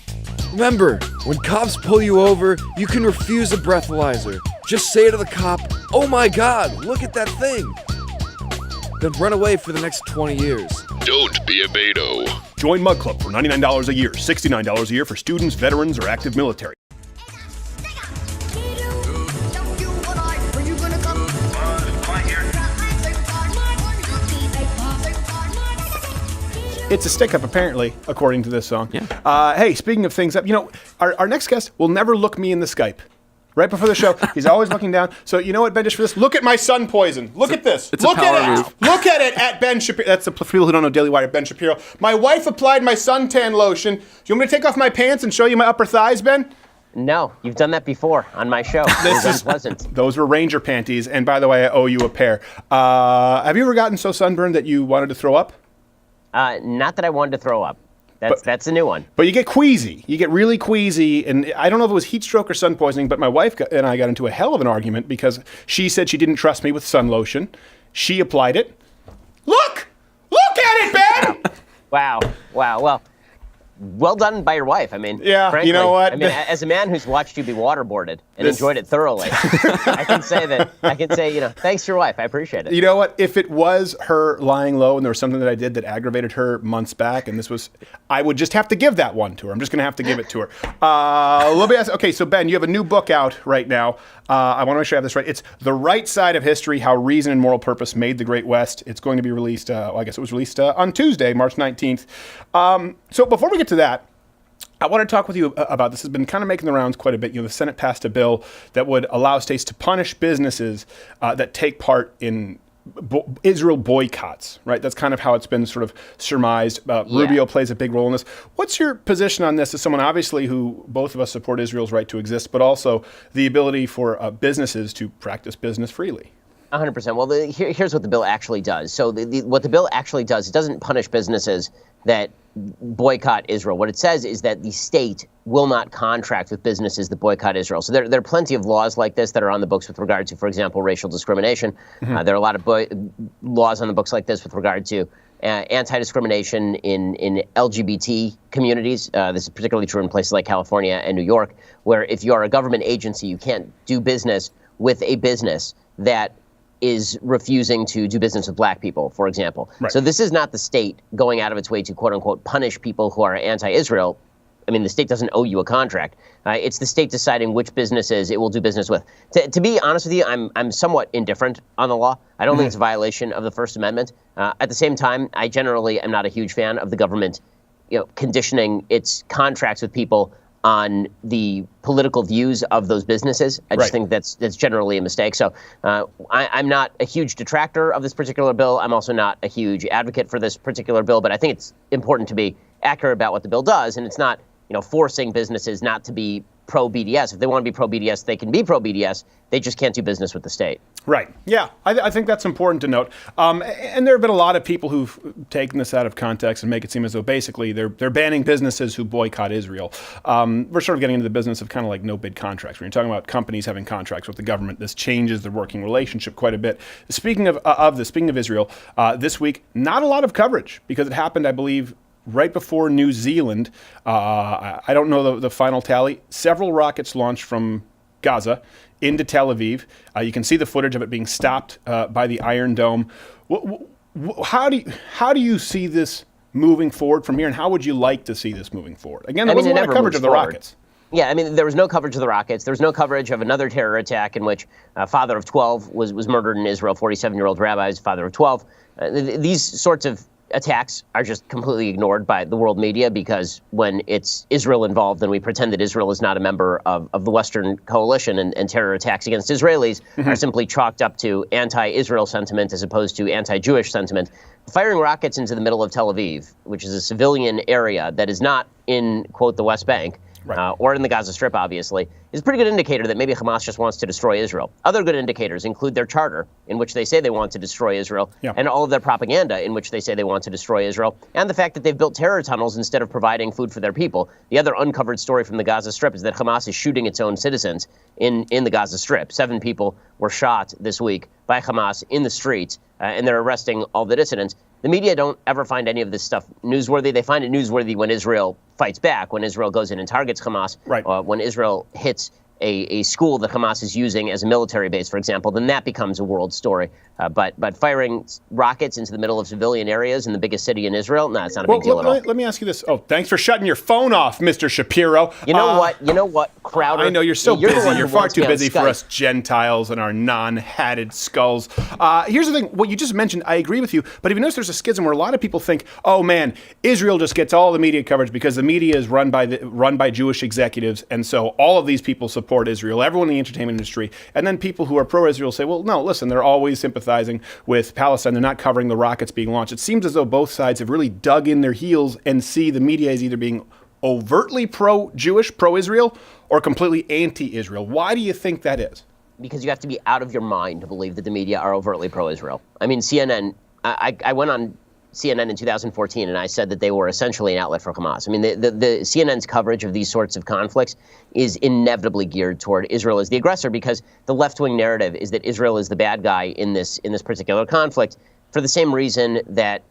Remember, when cops pull you over, you can refuse a breathalyzer. Just say to the cop, "Oh my God, look at that thing." Then run away for the next 20 years. Don't be a Beto. Join Mug Club for $99 a year, $69 a year for students, veterans, or active military. It's a stick-up, apparently, according to this song. Yeah. Hey, speaking of things up, our next guest will never look me in the Skype. Right before the show, he's always looking down. So you know what, Ben, just for this, look at my sun poison. Look at this. It's look a power at it. move. Look at it at Ben Shapiro. That's the for people who don't know Daily Wire, Ben Shapiro. My wife applied my suntan lotion. Do you want me to take off my pants and show you my upper thighs, Ben? No, you've done that before on my show. This is unpleasant. Those were Ranger panties, and by the way, I owe you a pair. Have you ever gotten so sunburned that you wanted to throw up? Not that I wanted to throw up. That's a new one. But you get queasy. You get really queasy, and I don't know if it was heat stroke or sun poisoning, but my wife and I got into a hell of an argument because she said she didn't trust me with sun lotion. She applied it. Look at it, Ben! Wow. Well done by your wife. I mean, yeah, frankly, you know what? I mean, as a man who's watched you be waterboarded and enjoyed it thoroughly, I can say, thanks to your wife. I appreciate it. You know what? If it was her lying low and there was something that I did that aggravated her months back, and I would just have to give that one to her. I'm just going to have to give it to her. Let me ask. Okay, so Ben, you have a new book out right now. I want to make sure I have this right. It's The Right Side of History: How Reason and Moral Purpose Made the Great West. It's going to be released, I guess it was released on Tuesday, March 19th. So before we get to that, I want to talk with you about this. Has been kind of making the rounds quite a bit. The Senate passed a bill that would allow states to punish businesses that take part in Israel boycotts, right? That's kind of how it's been sort of surmised. Rubio plays a big role in this. What's your position on this as someone, obviously, who both of us support Israel's right to exist, but also the ability for businesses to practice business freely? 100%. Well, here's what the bill actually does. So what the bill actually does, it doesn't punish businesses that boycott Israel. What it says is that the state will not contract with businesses that boycott Israel. So there are plenty of laws like this that are on the books with regard to, for example, racial discrimination. Mm-hmm. There are a lot of laws on the books like this with regard to anti-discrimination in LGBT communities. This is particularly true in places like California and New York, where if you are a government agency, you can't do business with a business that is refusing to do business with black people, for example. Right. So this is not the state going out of its way to, quote unquote, punish people who are anti-Israel. I mean, the state doesn't owe you a contract. It's the state deciding which businesses it will do business with. To be honest with you, I'm somewhat indifferent on the law. I don't think it's a violation of the First Amendment. At the same time, I generally am not a huge fan of the government, conditioning its contracts with people on the political views of those businesses. I just think that's generally a mistake. So I'm not a huge detractor of this particular bill. I'm also not a huge advocate for this particular bill, but I think it's important to be accurate about what the bill does, and it's not forcing businesses not to be pro-BDS. If they want to be pro-BDS, they can be pro-BDS. They just can't do business with the state. Right. Yeah, I think that's important to note. And there have been a lot of people who've taken this out of context and make it seem as though basically they're banning businesses who boycott Israel. We're sort of getting into the business of kind of like no-bid contracts. When you're talking about companies having contracts with the government, this changes the working relationship quite a bit. Speaking of Israel, this week, not a lot of coverage because it happened, I believe, right before New Zealand. I don't know the final tally. Several rockets launched from Gaza into Tel Aviv. You can see the footage of it being stopped by the Iron Dome. How do you see this moving forward from here, and how would you like to see this moving forward? Again, there wasn't a lot of coverage of the rockets. Yeah, I mean, there was no coverage of the rockets. There was no coverage of another terror attack in which a father of 12 was murdered in Israel. 47-year-old rabbi is father of 12. These sorts of attacks are just completely ignored by the world media because when it's Israel involved, then we pretend that Israel is not a member of the Western coalition, and terror attacks against Israelis are simply chalked up to anti-Israel sentiment as opposed to anti-Jewish sentiment. Firing rockets into the middle of Tel Aviv, which is a civilian area that is not in, quote, the West Bank, or in the Gaza Strip, obviously, is a pretty good indicator that maybe Hamas just wants to destroy Israel. Other good indicators include their charter, in which they say they want to destroy Israel, and all of their propaganda, in which they say they want to destroy Israel, and the fact that they've built terror tunnels instead of providing food for their people. The other uncovered story from the Gaza Strip is that Hamas is shooting its own citizens in the Gaza Strip. 7 people were shot this week by Hamas in the streets, and they're arresting all the dissidents. The media don't ever find any of this stuff newsworthy. They find it newsworthy when Israel fights back, when Israel goes in and targets Hamas, when Israel hits a school that Hamas is using as a military base, for example, then that becomes a world story. But firing rockets into the middle of civilian areas in the biggest city in Israel, no, it's not a big deal at all. Let me ask you this. Oh, thanks for shutting your phone off, Mr. Shapiro. You know what, Crowder? I know you're so busy. You're far too busy for Skype. us Gentiles and our non-hatted skulls. Here's the thing. What you just mentioned, I agree with you. But if you notice, there's a schism where a lot of people think, oh man, Israel just gets all the media coverage because the media is run by Jewish executives, and so all of these people support support Israel, everyone in the entertainment industry, and then people who are pro-Israel say, well, no, listen, they're always sympathizing with Palestine. They're not covering the rockets being launched. It seems as though both sides have really dug in their heels and see the media as either being overtly pro-Jewish, pro-Israel, or completely anti-Israel. Why do you think that is? Because you have to be out of your mind to believe that the media are overtly pro-Israel. I mean, CNN, I went on CNN in 2014 and I said that they were essentially an outlet for Hamas. I mean, the CNN's coverage of these sorts of conflicts is inevitably geared toward Israel as the aggressor, because the left-wing narrative is that Israel is the bad guy in this particular conflict, for the same reason that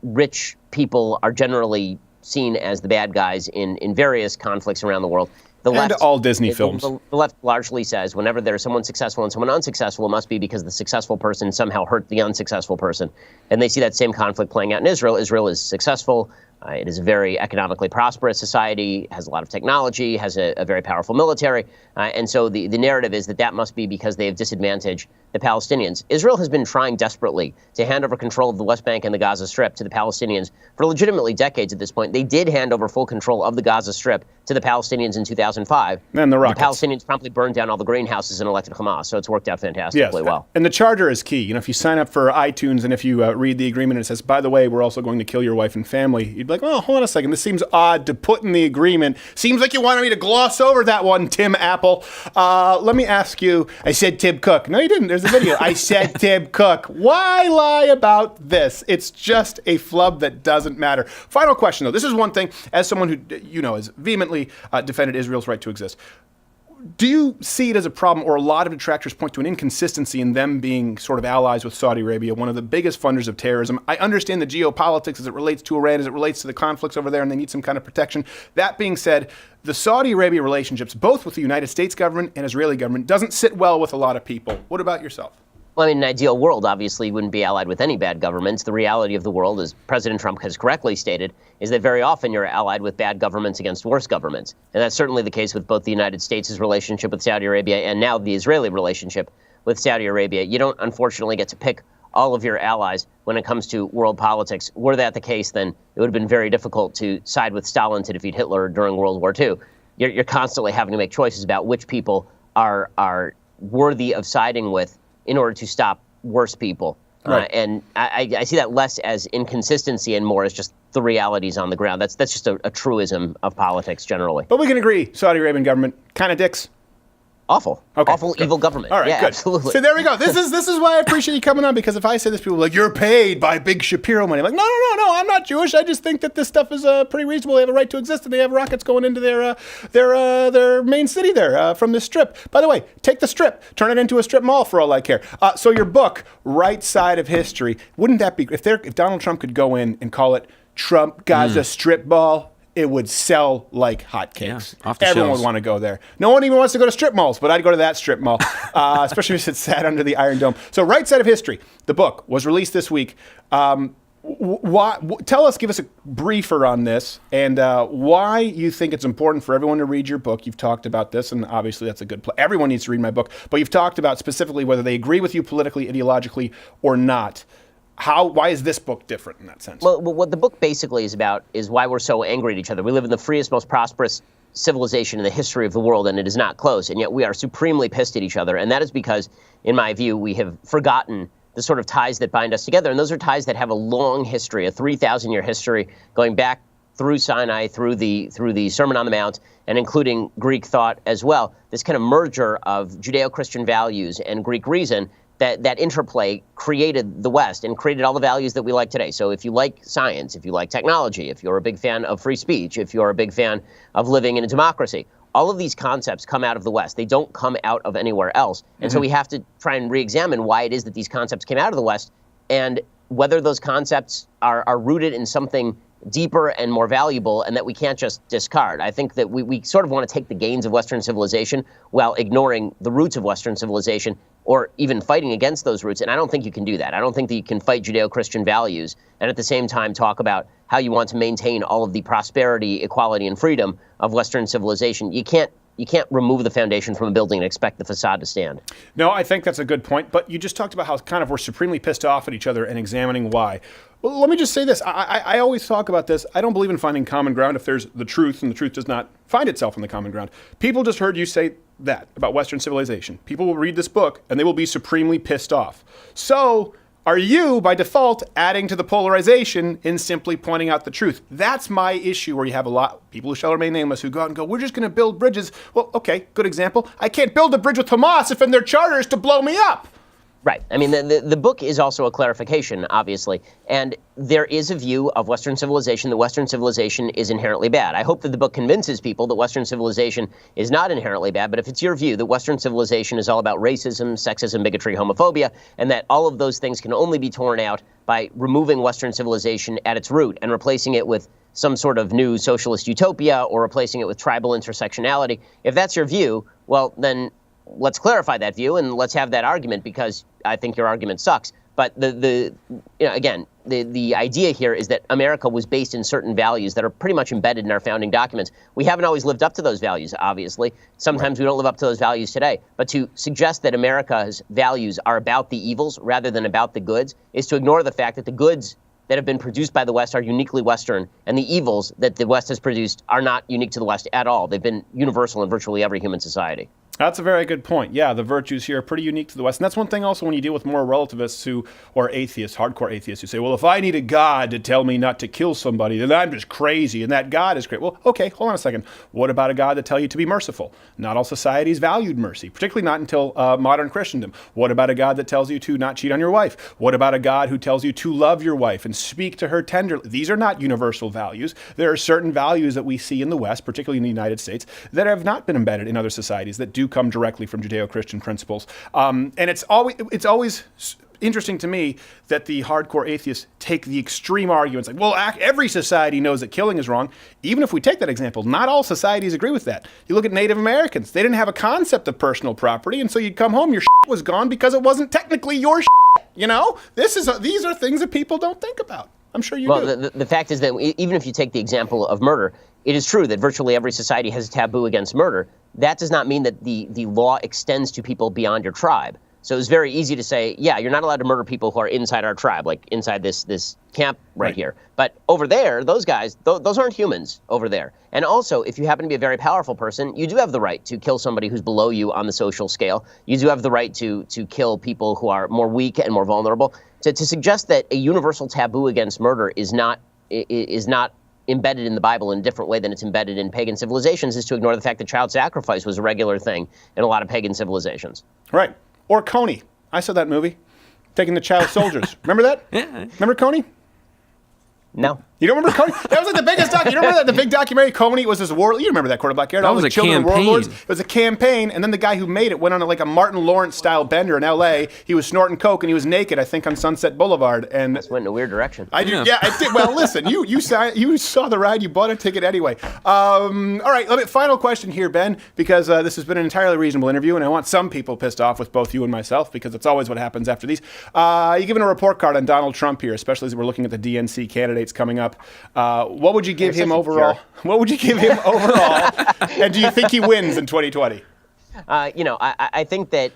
rich people are generally seen as the bad guys in various conflicts around the world. The and left, all Disney films. The left largely says whenever there's someone successful and someone unsuccessful, it must be because the successful person somehow hurt the unsuccessful person. And they see that same conflict playing out in Israel. Israel is successful. It is a very economically prosperous society, has a lot of technology, has a very powerful military. And so the narrative is that must be because they have disadvantaged the Palestinians. Israel has been trying desperately to hand over control of the West Bank and the Gaza Strip to the Palestinians for legitimately decades at this point. They did hand over full control of the Gaza Strip to the Palestinians in 2005. And the rockets. The Palestinians promptly burned down all the greenhouses and elected Hamas. So it's worked out fantastically well. And the charter is key. You know, if you sign up for iTunes and if you read the agreement, it says, by the way, we're also going to kill your wife and family. You'd be like, oh, hold on a second. This seems odd to put in the agreement. Seems like you wanted me to gloss over that one, Tim Apple. Let me ask you. I said Tim Cook. No, you didn't. There's a video. I said Tim Cook. Why lie about this? It's just a flub that doesn't matter. Final question, though. This is one thing, as someone who, you know, has vehemently defended Israel's right to exist. Do you see it as a problem, or a lot of detractors point to an inconsistency in them being sort of allies with Saudi Arabia, one of the biggest funders of terrorism? I understand the geopolitics as it relates to Iran, as it relates to the conflicts over there, and they need some kind of protection. That being said, the Saudi Arabia relationships, both with the United States government and Israeli government, doesn't sit well with a lot of people. What about yourself? Well, I mean, in an ideal world, obviously, you wouldn't be allied with any bad governments. The reality of the world, as President Trump has correctly stated, is that very often you're allied with bad governments against worse governments. And that's certainly the case with both the United States' relationship with Saudi Arabia and now the Israeli relationship with Saudi Arabia. You don't, unfortunately, get to pick all of your allies when it comes to world politics. Were that the case, then it would have been very difficult to side with Stalin to defeat Hitler during World War II. You're constantly having to make choices about which people are worthy of siding with in order to stop worse people. Right. And I see that less as inconsistency and more as just the realities on the ground. That's just a truism of politics generally. But we can agree, Saudi Arabian government, kind of dicks. Awful. Okay, awful, good. Evil government. All right, yeah, good. Absolutely. So there we go. This is why I appreciate you coming on, because if I say this, people are like, you're paid by big Shapiro money. I'm like, no, I'm not Jewish. I just think that this stuff is pretty reasonable. They have a right to exist, and they have rockets going into their main city there from the Strip. By the way, take the Strip, turn it into a strip mall for all I care. So your book, Right Side of History, wouldn't that be, if Donald Trump could go in and call it Trump Gaza Strip Ball, it would sell like hotcakes. Yeah, off the Everyone shelves. would want to go there. No one even wants to go to strip malls, but I'd go to that strip mall, especially if it sat under the Iron Dome. So Right Side of History, the book, was released this week. Give us a briefer on this and why you think it's important for everyone to read your book. You've talked about this, and obviously that's a good place. Everyone needs to read my book, but you've talked about specifically whether they agree with you politically, ideologically, or not. Why is this book different in that sense? Well, what the book basically is about is why we're so angry at each other. We live in the freest, most prosperous civilization in the history of the world, and it is not close. And yet we are supremely pissed at each other. And that is because, in my view, we have forgotten the sort of ties that bind us together. And those are ties that have a long history, a 3,000-year history, going back through Sinai, through the Sermon on the Mount, and including Greek thought as well. This kind of merger of Judeo-Christian values and Greek reason, that interplay created the West and created all the values that we like today. So if you like science, if you like technology, if you're a big fan of free speech, if you're a big fan of living in a democracy, all of these concepts come out of the West. They don't come out of anywhere else. And so we have to try and re-examine why it is that these concepts came out of the West and whether those concepts are rooted in something deeper and more valuable and that we can't just discard. I think that we sort of want to take the gains of Western civilization while ignoring the roots of Western civilization or even fighting against those roots. And I don't think you can do that. I don't think that you can fight Judeo-Christian values and at the same time talk about how you want to maintain all of the prosperity, equality, and freedom of Western civilization. You can't you can't remove the foundation from a building and expect the facade to stand. No, I think that's a good point. But you just talked about how kind of we're supremely pissed off at each other and examining why. Well, let me just say this. I always talk about this. I don't believe in finding common ground if there's the truth and the truth does not find itself in the common ground. People just heard you say that about Western civilization. People will read this book and they will be supremely pissed off. So are you, by default, adding to the polarization in simply pointing out the truth? That's my issue, where you have a lot of people who shall remain nameless who go out and go, we're just going to build bridges. Well, okay, good example. I can't build a bridge with Hamas if in their charter is to blow me up. Right. I mean, the book is also a clarification, obviously. And there is a view of Western civilization that Western civilization is inherently bad. I hope that the book convinces people that Western civilization is not inherently bad. But if it's your view that Western civilization is all about racism, sexism, bigotry, homophobia, and that all of those things can only be torn out by removing Western civilization at its root and replacing it with some sort of new socialist utopia or replacing it with tribal intersectionality, if that's your view, well, then let's clarify that view and let's have that argument, because I think your argument sucks. But the idea here is that America was based in certain values that are pretty much embedded in our founding documents. We haven't always lived up to those values, obviously. Sometimes we don't live up to those values today. But to suggest that America's values are about the evils rather than about the goods is to ignore the fact that the goods that have been produced by the West are uniquely Western, and the evils that the West has produced are not unique to the West at all. They've been universal in virtually every human society. That's a very good point. Yeah, the virtues here are pretty unique to the West. And that's one thing also when you deal with moral relativists or atheists, hardcore atheists, who say, well, if I need a God to tell me not to kill somebody, then I'm just crazy, and that God is great. Well, okay, hold on a second. What about a God to tell you to be merciful? Not all societies valued mercy, particularly not until modern Christendom. What about a God that tells you to not cheat on your wife? What about a God who tells you to love your wife and speak to her tenderly? These are not universal values. There are certain values that we see in the West, particularly in the United States, that have not been embedded in other societies that do come directly from Judeo-Christian principles. And it's always interesting to me that the hardcore atheists take the extreme arguments like, well, every society knows that killing is wrong. Even if we take that example, not all societies agree with that. You look at Native Americans. They didn't have a concept of personal property, and so you'd come home, your shit was gone because it wasn't technically your shit. You know? These are things that people don't think about. I'm sure you do. Well, the fact is that even if you take the example of murder, it is true that virtually every society has a taboo against murder. That does not mean that the law extends to people beyond your tribe. So it's very easy to say, yeah, you're not allowed to murder people who are inside our tribe, like inside this camp right here. But over there, those guys, those aren't humans over there. And also, if you happen to be a very powerful person, you do have the right to kill somebody who's below you on the social scale. You do have the right to kill people who are more weak and more vulnerable. To suggest that a universal taboo against murder is not embedded in the Bible in a different way than it's embedded in pagan civilizations is to ignore the fact that child sacrifice was a regular thing in a lot of pagan civilizations. Right. Or Coney. I saw that movie. Taking the child soldiers. Remember that? Yeah. Remember Coney? No. You don't remember Coney? That was like the biggest you remember that the big documentary Coney was this war. You remember that quarterback era? That was a children campaign. Warlords. It was a campaign, and then the guy who made it went on a Martin Lawrence style bender in L.A. He was snorting coke and he was naked, I think, on Sunset Boulevard. And this went in a weird direction. I did. Yeah, I did. Well, listen, you saw the ride. You bought a ticket anyway. All right. Final question here, Ben, because this has been an entirely reasonable interview, and I want some people pissed off with both you and myself because it's always what happens after these. You given a report card on Donald Trump here, especially as we're looking at the DNC candidates coming up. What would you give him overall? What would you give him overall? And do you think he wins in 2020? I think that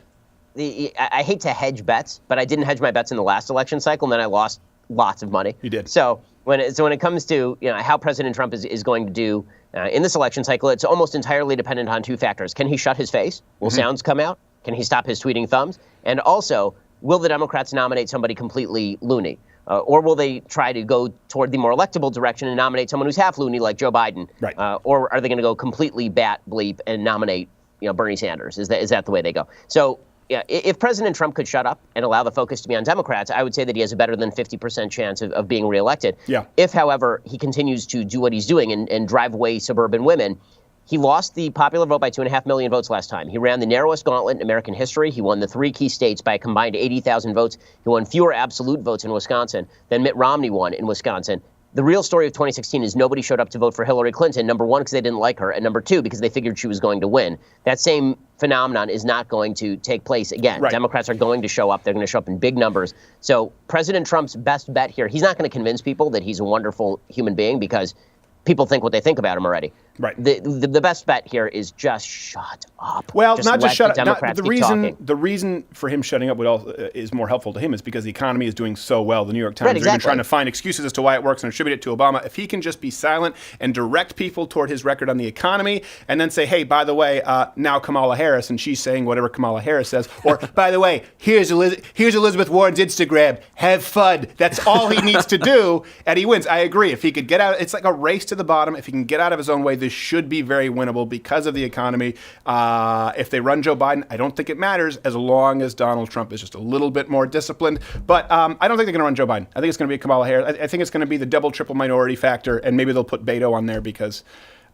I hate to hedge bets, but I didn't hedge my bets in the last election cycle, and then I lost lots of money. You did. So when it comes to how President Trump is going to do in this election cycle, it's almost entirely dependent on two factors. Can he shut his face? Will sounds come out? Can he stop his tweeting thumbs? And also, will the Democrats nominate somebody completely loony? Or will they try to go toward the more electable direction and nominate someone who's half loony like Joe Biden? Right. Or are they going to go completely bat bleep and nominate Bernie Sanders? Is that the way they go? So if President Trump could shut up and allow the focus to be on Democrats, I would say that he has a better than 50% chance of being reelected. Yeah. If, however, he continues to do what he's doing and drive away suburban women, he lost the popular vote by 2.5 million votes last time. He ran the narrowest gauntlet in American history. He won the 3 key states by a combined 80,000 votes. He won fewer absolute votes in Wisconsin than Mitt Romney won in Wisconsin. The real story of 2016 is nobody showed up to vote for Hillary Clinton, number one, because they didn't like her, and number two, because they figured she was going to win. That same phenomenon is not going to take place again. Right. Democrats are going to show up. They're going to show up in big numbers. So President Trump's best bet here, he's not going to convince people that he's a wonderful human being because people think what they think about him already. Right. The best bet here is just shut up. Well, not just shut up. Democrats The reason for him shutting up is more helpful to him is because the economy is doing so well. The New York Times are even trying to find excuses as to why it works and attribute it to Obama. If he can just be silent and direct people toward his record on the economy, and then say, hey, by the way, now Kamala Harris, and she's saying whatever Kamala Harris says, or by the way, here's Elizabeth Warren's Instagram. Have fun. That's all he needs to do, and he wins. I agree. If he could get out, it's like a race to the bottom. If he can get out of his own way, this should be very winnable because of the economy. If they run Joe Biden, I don't think it matters as long as Donald Trump is just a little bit more disciplined. But I don't think they're going to run Joe Biden. I think it's going to be Kamala Harris. I think it's going to be the double, triple minority factor, and maybe they'll put Beto on there because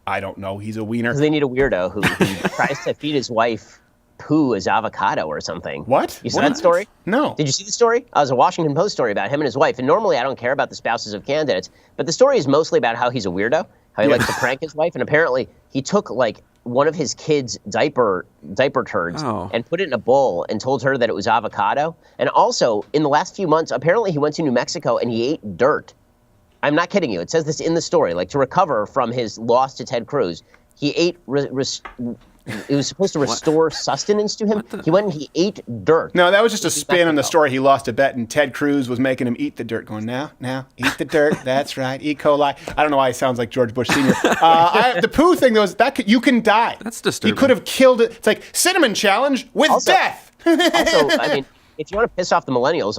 I don't know. He's a wiener. They need a weirdo who tries to feed his wife poo as avocado or something. What? You saw that story? No. Did you see the story? It was a Washington Post story about him and his wife. And normally I don't care about the spouses of candidates, but the story is mostly about how he's a weirdo, how he likes to prank his wife. And apparently he took like one of his kids' diaper turds and put it in a bowl and told her that it was avocado. And also in the last few months, apparently he went to New Mexico and he ate dirt. I'm not kidding you. It says this in the story, like to recover from his loss to Ted Cruz. He ate, it was supposed to restore sustenance to him. He went and he ate dirt. No, that was just a spin on the story. He lost a bet and Ted Cruz was making him eat the dirt, going, now, eat the dirt. That's right, E. coli. I don't know why he sounds like George Bush Sr. The poo thing, though, is you can die. That's disturbing. He could have killed it. It's like cinnamon challenge with death. Also, I mean, if you want to piss off the millennials,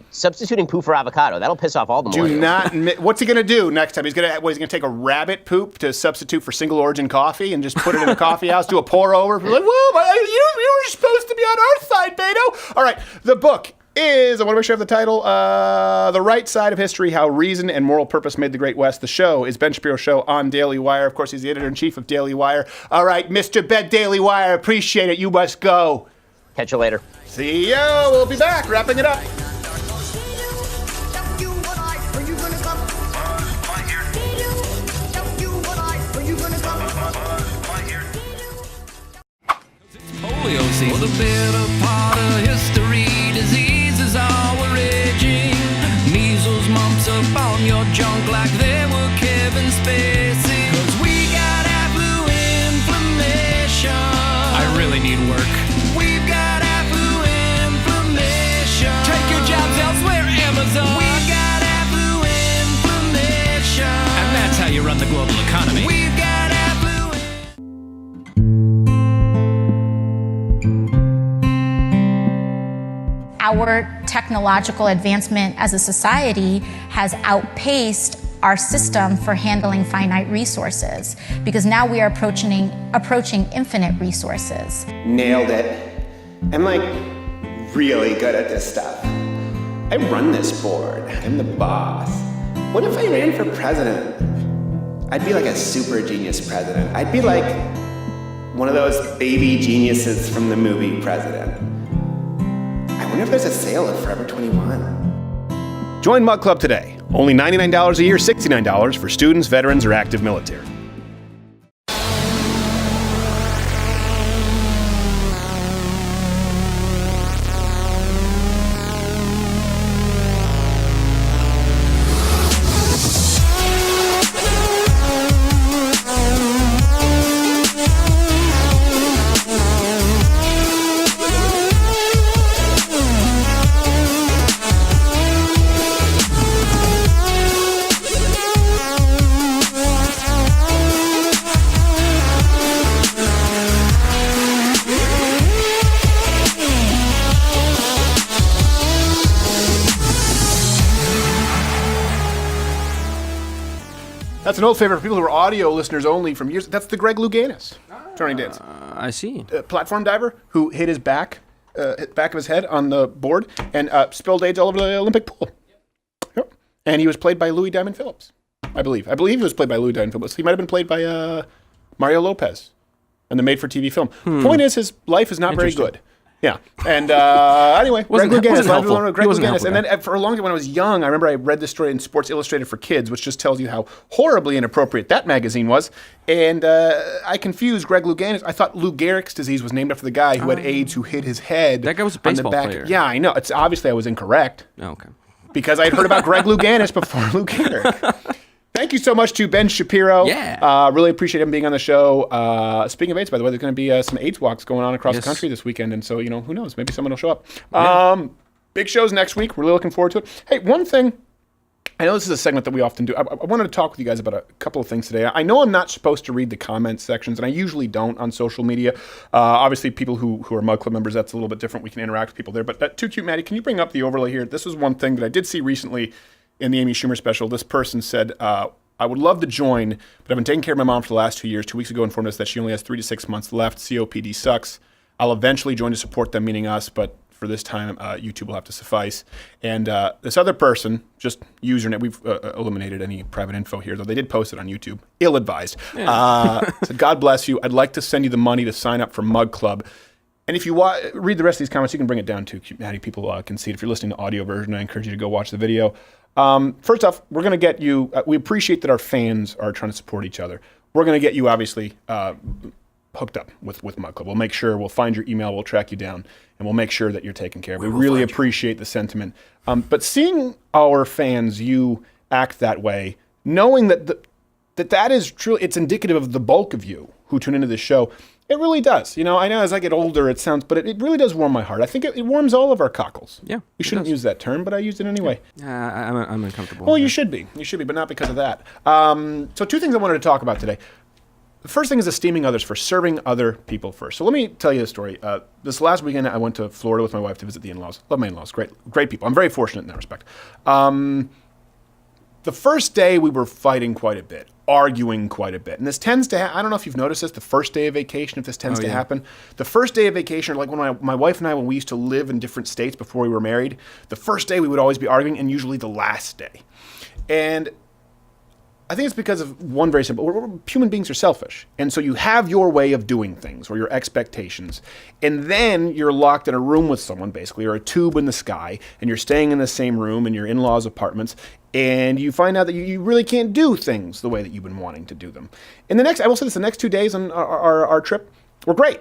substituting poo for avocado, that'll piss off all the millennials. What's he going to do next time? He's going to take a rabbit poop to substitute for single origin coffee and just put it in a coffee house, do a pour over. Like, whoa, you were supposed to be on our side, Beto. All right, the book is, I want to make sure I have the title, The Right Side of History, How Reason and Moral Purpose Made the Great West. The show is Ben Shapiro Show on Daily Wire. Of course, he's the editor-in-chief of Daily Wire. All right, Mr. Ben Daily Wire, appreciate it. You must go. Catch you later. See you. We'll be back, wrapping it up. Polio season. For the better part of history, diseases are raging. Measles, mumps up on your junk like they were Kevin Spacey. 'Cause we got flu inflammation. I really need work. We've got flu inflammation. Take your jobs elsewhere, Amazon. We got flu inflammation. And that's how you run the global economy. We've got Our technological advancement as a society has outpaced our system for handling finite resources because now we are approaching infinite resources. Nailed it. I'm like really good at this stuff. I run this board. I'm the boss. What if I ran for president? I'd be like a super genius president. I'd be like one of those baby geniuses from the movie President. I wonder if there's a sale of Forever 21. Join Mug Club today. Only $99 a year, $69 for students, veterans, or active military. That's an old favorite for people who are audio listeners only from years. That's the Greg Louganis turning dance. I see. Platform diver who hit his back of his head on the board and spilled AIDS all over the Olympic pool. Yep. And he was played by Louis Diamond Phillips, I believe. I believe he was played by Louis Diamond Phillips. He might have been played by Mario Lopez in the made-for-TV film. Point is, his life is not very good. Yeah. And anyway, Greg Louganis. And then for a long time when I was young, I remember I read this story in Sports Illustrated for Kids, which just tells you how horribly inappropriate that magazine was. And I confused Greg Louganis. I thought Lou Gehrig's disease was named after the guy who had AIDS, who hit his head. That guy was a on the baseball back. player. Yeah, I know. It's obviously I was incorrect. Oh, okay. Because I had heard about Greg Louganis before Lou Gehrig. thank you so much to Ben Shapiro. Yeah. Really appreciate him being on the show. Speaking of AIDS, by the way, there's going to be some AIDS walks going on across the country this weekend. And so, who knows? Maybe someone will show up. Yeah. Big shows next week. Really looking forward to it. Hey, one thing. I know this is a segment that we often do. I wanted to talk with you guys about a couple of things today. I know I'm not supposed to read the comments sections, and I usually don't on social media. Obviously, people who are Mug Club members, that's a little bit different. We can interact with people there. But Too Cute Maddie, can you bring up the overlay here? This was one thing that I did see recently in the Amy Schumer special. This person said, I would love to join, but I've been taking care of my mom for the last 2 years. 2 weeks ago informed us that she only has 3 to 6 months left. COPD sucks. I'll eventually join to support them, meaning us, but for this time, YouTube will have to suffice. And this other person, just username, we've eliminated any private info here, though they did post it on YouTube. Ill-advised. Said, God bless you. I'd like to send you the money to sign up for Mug Club. And if you read the rest of these comments, you can bring it down to Maddie. People can see it. If you're listening to audio version, I encourage you to go watch the video. First off, we're going to get you, we appreciate that our fans are trying to support each other. We're going to get you, obviously, hooked up with Mug Club. We'll make sure, we'll find your email, we'll track you down, and we'll make sure that you're taken care of. We really appreciate the sentiment. But seeing our fans, you act that way, knowing that is truly, it's indicative of the bulk of you who tune into this show, it really does. I know as I get older, it sounds, but it really does warm my heart. I think it warms all of our cockles. Yeah. You shouldn't use that term, but I used it anyway. I'm uncomfortable. Well, you should be, but not because of that. So 2 things I wanted to talk about today. The first thing is esteeming others first, serving other people first. So let me tell you a story. This last weekend, I went to Florida with my wife to visit the in-laws. Love my in-laws. Great people. I'm very fortunate in that respect. The first day, we were fighting quite a bit, arguing quite a bit. And this tends to I don't know if you've noticed this, the first day of vacation, if this tends to happen. The first day of vacation, like when my wife and I, when we used to live in different states before we were married, the first day we would always be arguing, and usually the last day. And I think it's because of one very simple, human beings are selfish. And so you have your way of doing things or your expectations. And then you're locked in a room with someone basically, or a tube in the sky, and you're staying in the same room in your in-laws' apartments. And you find out that you really can't do things the way that you've been wanting to do them. And I will say this, the next 2 days on our trip were great.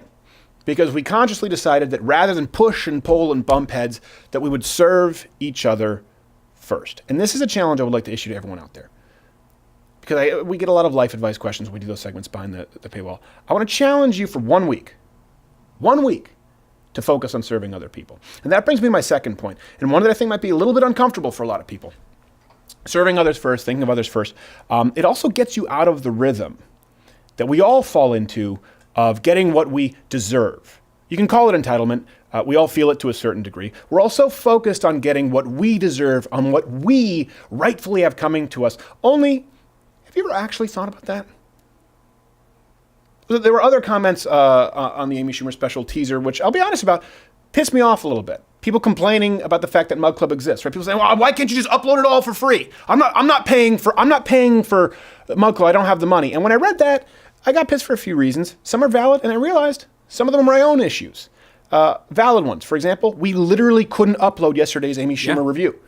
Because we consciously decided that rather than push and pull and bump heads, that we would serve each other first. And this is a challenge I would like to issue to everyone out there. Because we get a lot of life advice questions when we do those segments behind the paywall. I want to challenge you for 1 week, to focus on serving other people. And that brings me to my second point, and one that I think might be a little bit uncomfortable for a lot of people. Serving others first, thinking of others first. It also gets you out of the rhythm that we all fall into of getting what we deserve. You can call it entitlement. We all feel it to a certain degree. We're also focused on getting what we deserve, on what we rightfully have coming to us. Only, have you ever actually thought about that? There were other comments on the Amy Schumer special teaser, which I'll be honest about, pissed me off a little bit. People complaining about the fact that Mug Club exists, right? People saying, "Well, why can't you just upload it all for free? I'm not paying for Mug Club. I don't have the money." And when I read that, I got pissed for a few reasons. Some are valid, and I realized some of them are my own issues. Valid ones. For example, we literally couldn't upload yesterday's Amy Schumer review.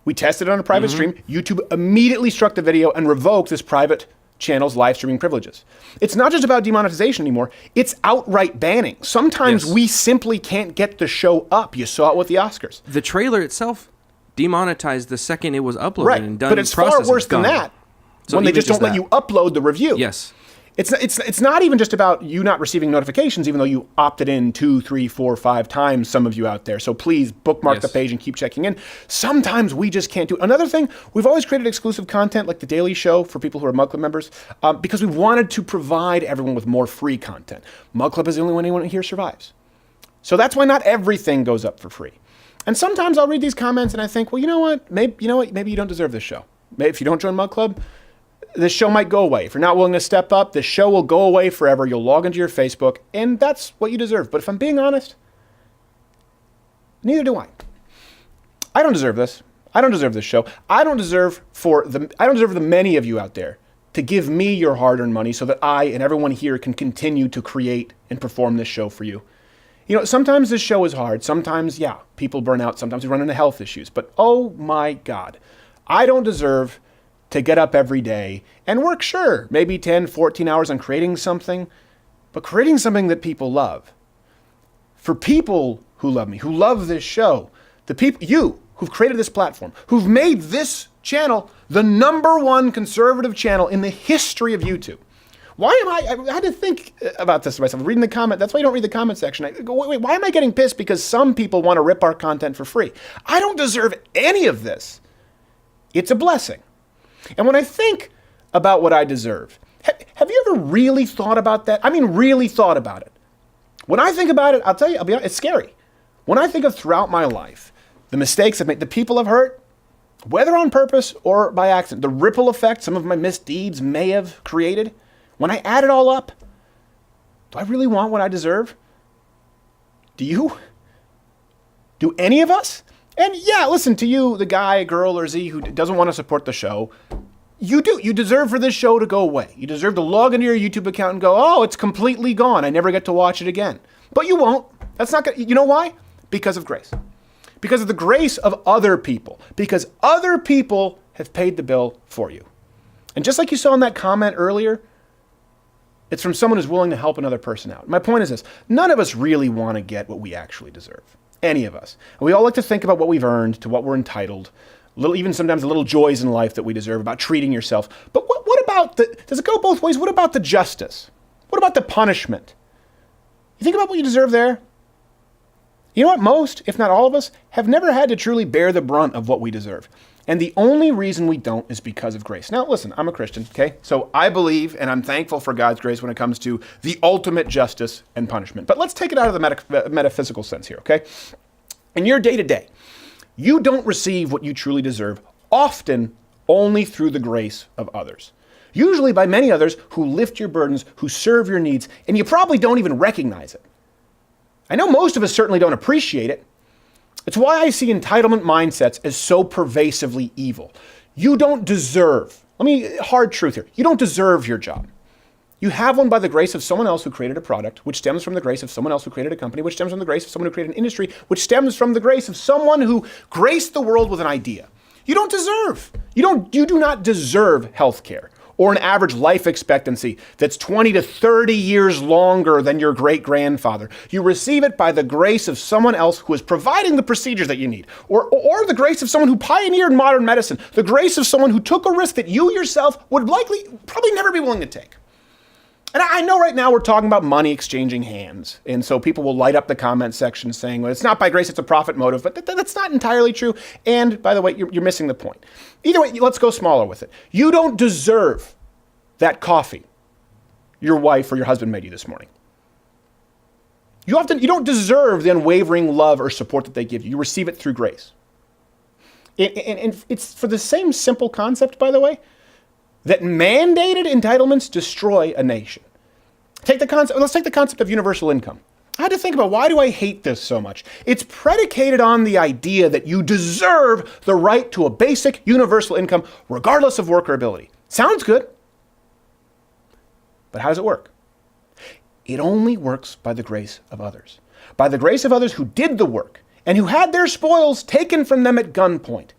We tested it on a private stream. YouTube immediately struck the video and revoked this private channel's live streaming privileges. It's not just about demonetization anymore. It's outright banning. Sometimes we simply can't get the show up. You saw it with the Oscars. The trailer itself demonetized the second it was uploaded and done. But it's far worse than that. So when they just don't let you upload the review. Yes. It's not even just about you not receiving notifications, even though you opted in 2, 3, 4, 5 times, some of you out there. So please bookmark the page and keep checking in. Sometimes we just can't do it. Another thing, we've always created exclusive content like The Daily Show for people who are Mug Club members because we wanted to provide everyone with more free content. Mug Club is the only one anyone here survives. So that's why not everything goes up for free. And sometimes I'll read these comments and I think, well, you know what? Maybe you don't deserve this show. Maybe if you don't join Mug Club, this show might go away. If you're not willing to step up, this show will go away forever. You'll log into your Facebook, and that's what you deserve. But if I'm being honest, neither do I. I don't deserve this. I don't deserve this show. I don't deserve the many of you out there to give me your hard-earned money so that I and everyone here can continue to create and perform this show for you. You know, sometimes this show is hard. Sometimes, people burn out. Sometimes we run into health issues. But oh my God, I don't deserve to get up every day and work, maybe 10, 14 hours on creating something, but creating something that people love. For people who love me, who love this show, the people, you who've created this platform, who've made this channel, the #1 conservative channel in the history of YouTube. Why am I had to think about this myself, reading the comment. That's why you don't read the comment section. I go, wait, why am I getting pissed because some people want to rip our content for free? I don't deserve any of this. It's a blessing. And when I think about what I deserve, have you ever really thought about that? I mean, really thought about it. When I think about it, I'll tell you, I'll be honest, it's scary. When I think of throughout my life, the mistakes I've made, the people I've hurt, whether on purpose or by accident, the ripple effect some of my misdeeds may have created, when I add it all up, do I really want what I deserve? Do you? Do any of us? And yeah, listen, to you, the guy, girl, or Z who doesn't want to support the show, you do. You deserve for this show to go away. You deserve to log into your YouTube account and go, oh, it's completely gone. I never get to watch it again. But you won't. That's not gonna, you know why? Because of grace. Because of the grace of other people. Because other people have paid the bill for you. And just like you saw in that comment earlier, it's from someone who's willing to help another person out. My point is this. None of us really want to get what we actually deserve. Any of us. And we all like to think about what we've earned, to what we're entitled, even sometimes the little joys in life that we deserve, about treating yourself. But what about does it go both ways? What about the justice? What about the punishment? You think about what you deserve there? You know what? Most, if not all of us, have never had to truly bear the brunt of what we deserve. And the only reason we don't is because of grace. Now, listen, I'm a Christian, okay? So I believe and I'm thankful for God's grace when it comes to the ultimate justice and punishment. But let's take it out of the metaphysical sense here, okay? In your day-to-day, you don't receive what you truly deserve, often only through the grace of others. Usually by many others who lift your burdens, who serve your needs, and you probably don't even recognize it. I know most of us certainly don't appreciate it. It's why I see entitlement mindsets as so pervasively evil. You don't deserve, hard truth here, you don't deserve your job. You have one by the grace of someone else who created a product, which stems from the grace of someone else who created a company, which stems from the grace of someone who created an industry, which stems from the grace of someone who graced the world with an idea. You don't deserve. You do not deserve healthcare or an average life expectancy that's 20 to 30 years longer than your great-grandfather. You receive it by the grace of someone else who is providing the procedures that you need, or the grace of someone who pioneered modern medicine, the grace of someone who took a risk that you yourself would probably never be willing to take. And I know right now we're talking about money exchanging hands. And so people will light up the comment section saying, well, it's not by grace, it's a profit motive. But that's not entirely true. And by the way, you're missing the point. Either way, let's go smaller with it. You don't deserve that coffee your wife or your husband made you this morning. You don't deserve the unwavering love or support that they give you. You receive it through grace. And it's for the same simple concept, by the way, that mandated entitlements destroy a nation. Let's take the concept of universal income. I had to think about, why do I hate this so much? It's predicated on the idea that you deserve the right to a basic universal income regardless of work or ability. Sounds good. But how does it work? It only works by the grace of others. By the grace of others who did the work and who had their spoils taken from them at gunpoint.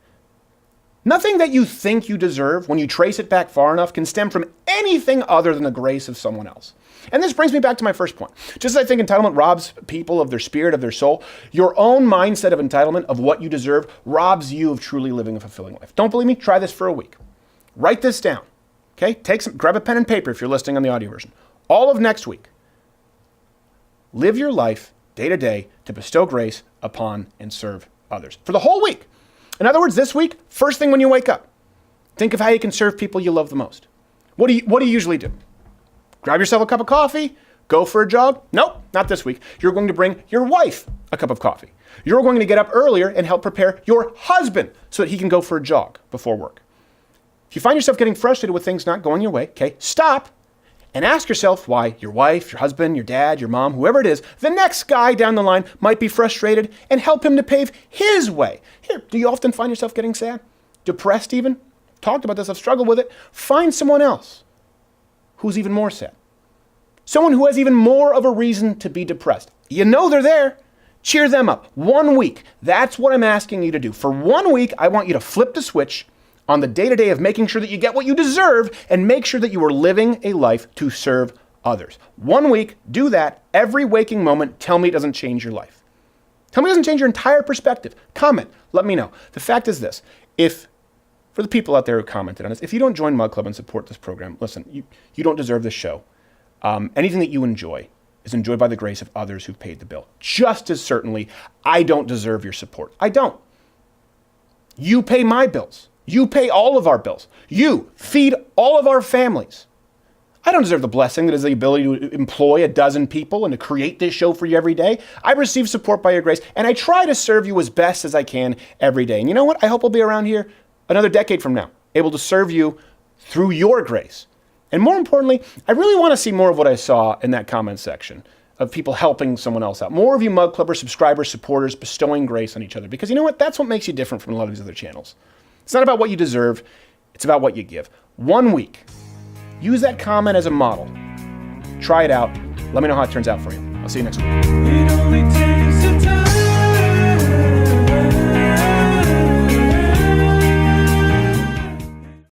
Nothing that you think you deserve, when you trace it back far enough, can stem from anything other than the grace of someone else. And this brings me back to my first point. Just as I think entitlement robs people of their spirit, of their soul, your own mindset of entitlement, of what you deserve, robs you of truly living a fulfilling life. Don't believe me? Try this for a week. Write this down. Okay? Grab a pen and paper if you're listening on the audio version. All of next week. Live your life day to day to bestow grace upon and serve others. For the whole week. In other words, this week, first thing when you wake up, think of how you can serve people you love the most. What do you usually do? Grab yourself a cup of coffee, go for a jog? Nope, not this week. You're going to bring your wife a cup of coffee. You're going to get up earlier and help prepare your husband so that he can go for a jog before work. If you find yourself getting frustrated with things not going your way, okay, stop and ask yourself why your wife, your husband, your dad, your mom, whoever it is, the next guy down the line might be frustrated, and help him to pave his way. Here, do you often find yourself getting sad? Depressed even? Talked about this, I've struggled with it. Find someone else who's even more sad. Someone who has even more of a reason to be depressed. You know they're there. Cheer them up. 1 week. That's what I'm asking you to do. For 1 week, I want you to flip the switch on the day-to-day of making sure that you get what you deserve and make sure that you are living a life to serve others. 1 week, do that every waking moment. Tell me it doesn't change your life. Tell me it doesn't change your entire perspective. Comment, let me know. The fact is this, if for the people out there who commented on this, if you don't join Mug Club and support this program, listen, you don't deserve this show. Anything that you enjoy is enjoyed by the grace of others who've paid the bill. Just as certainly, I don't deserve your support. I don't. You pay my bills. You pay all of our bills. You feed all of our families. I don't deserve the blessing that is the ability to employ a dozen people and to create this show for you every day. I receive support by your grace, and I try to serve you as best as I can every day. And you know what? I hope I'll be around here another decade from now, able to serve you through your grace. And more importantly, I really want to see more of what I saw in that comment section of people helping someone else out. More of you Mug Clubbers, subscribers, supporters, bestowing grace on each other. Because you know what? That's what makes you different from a lot of these other channels. It's not about what you deserve. It's about what you give. 1 week. Use that comment as a model. Try it out. Let me know how it turns out for you. I'll see you next week.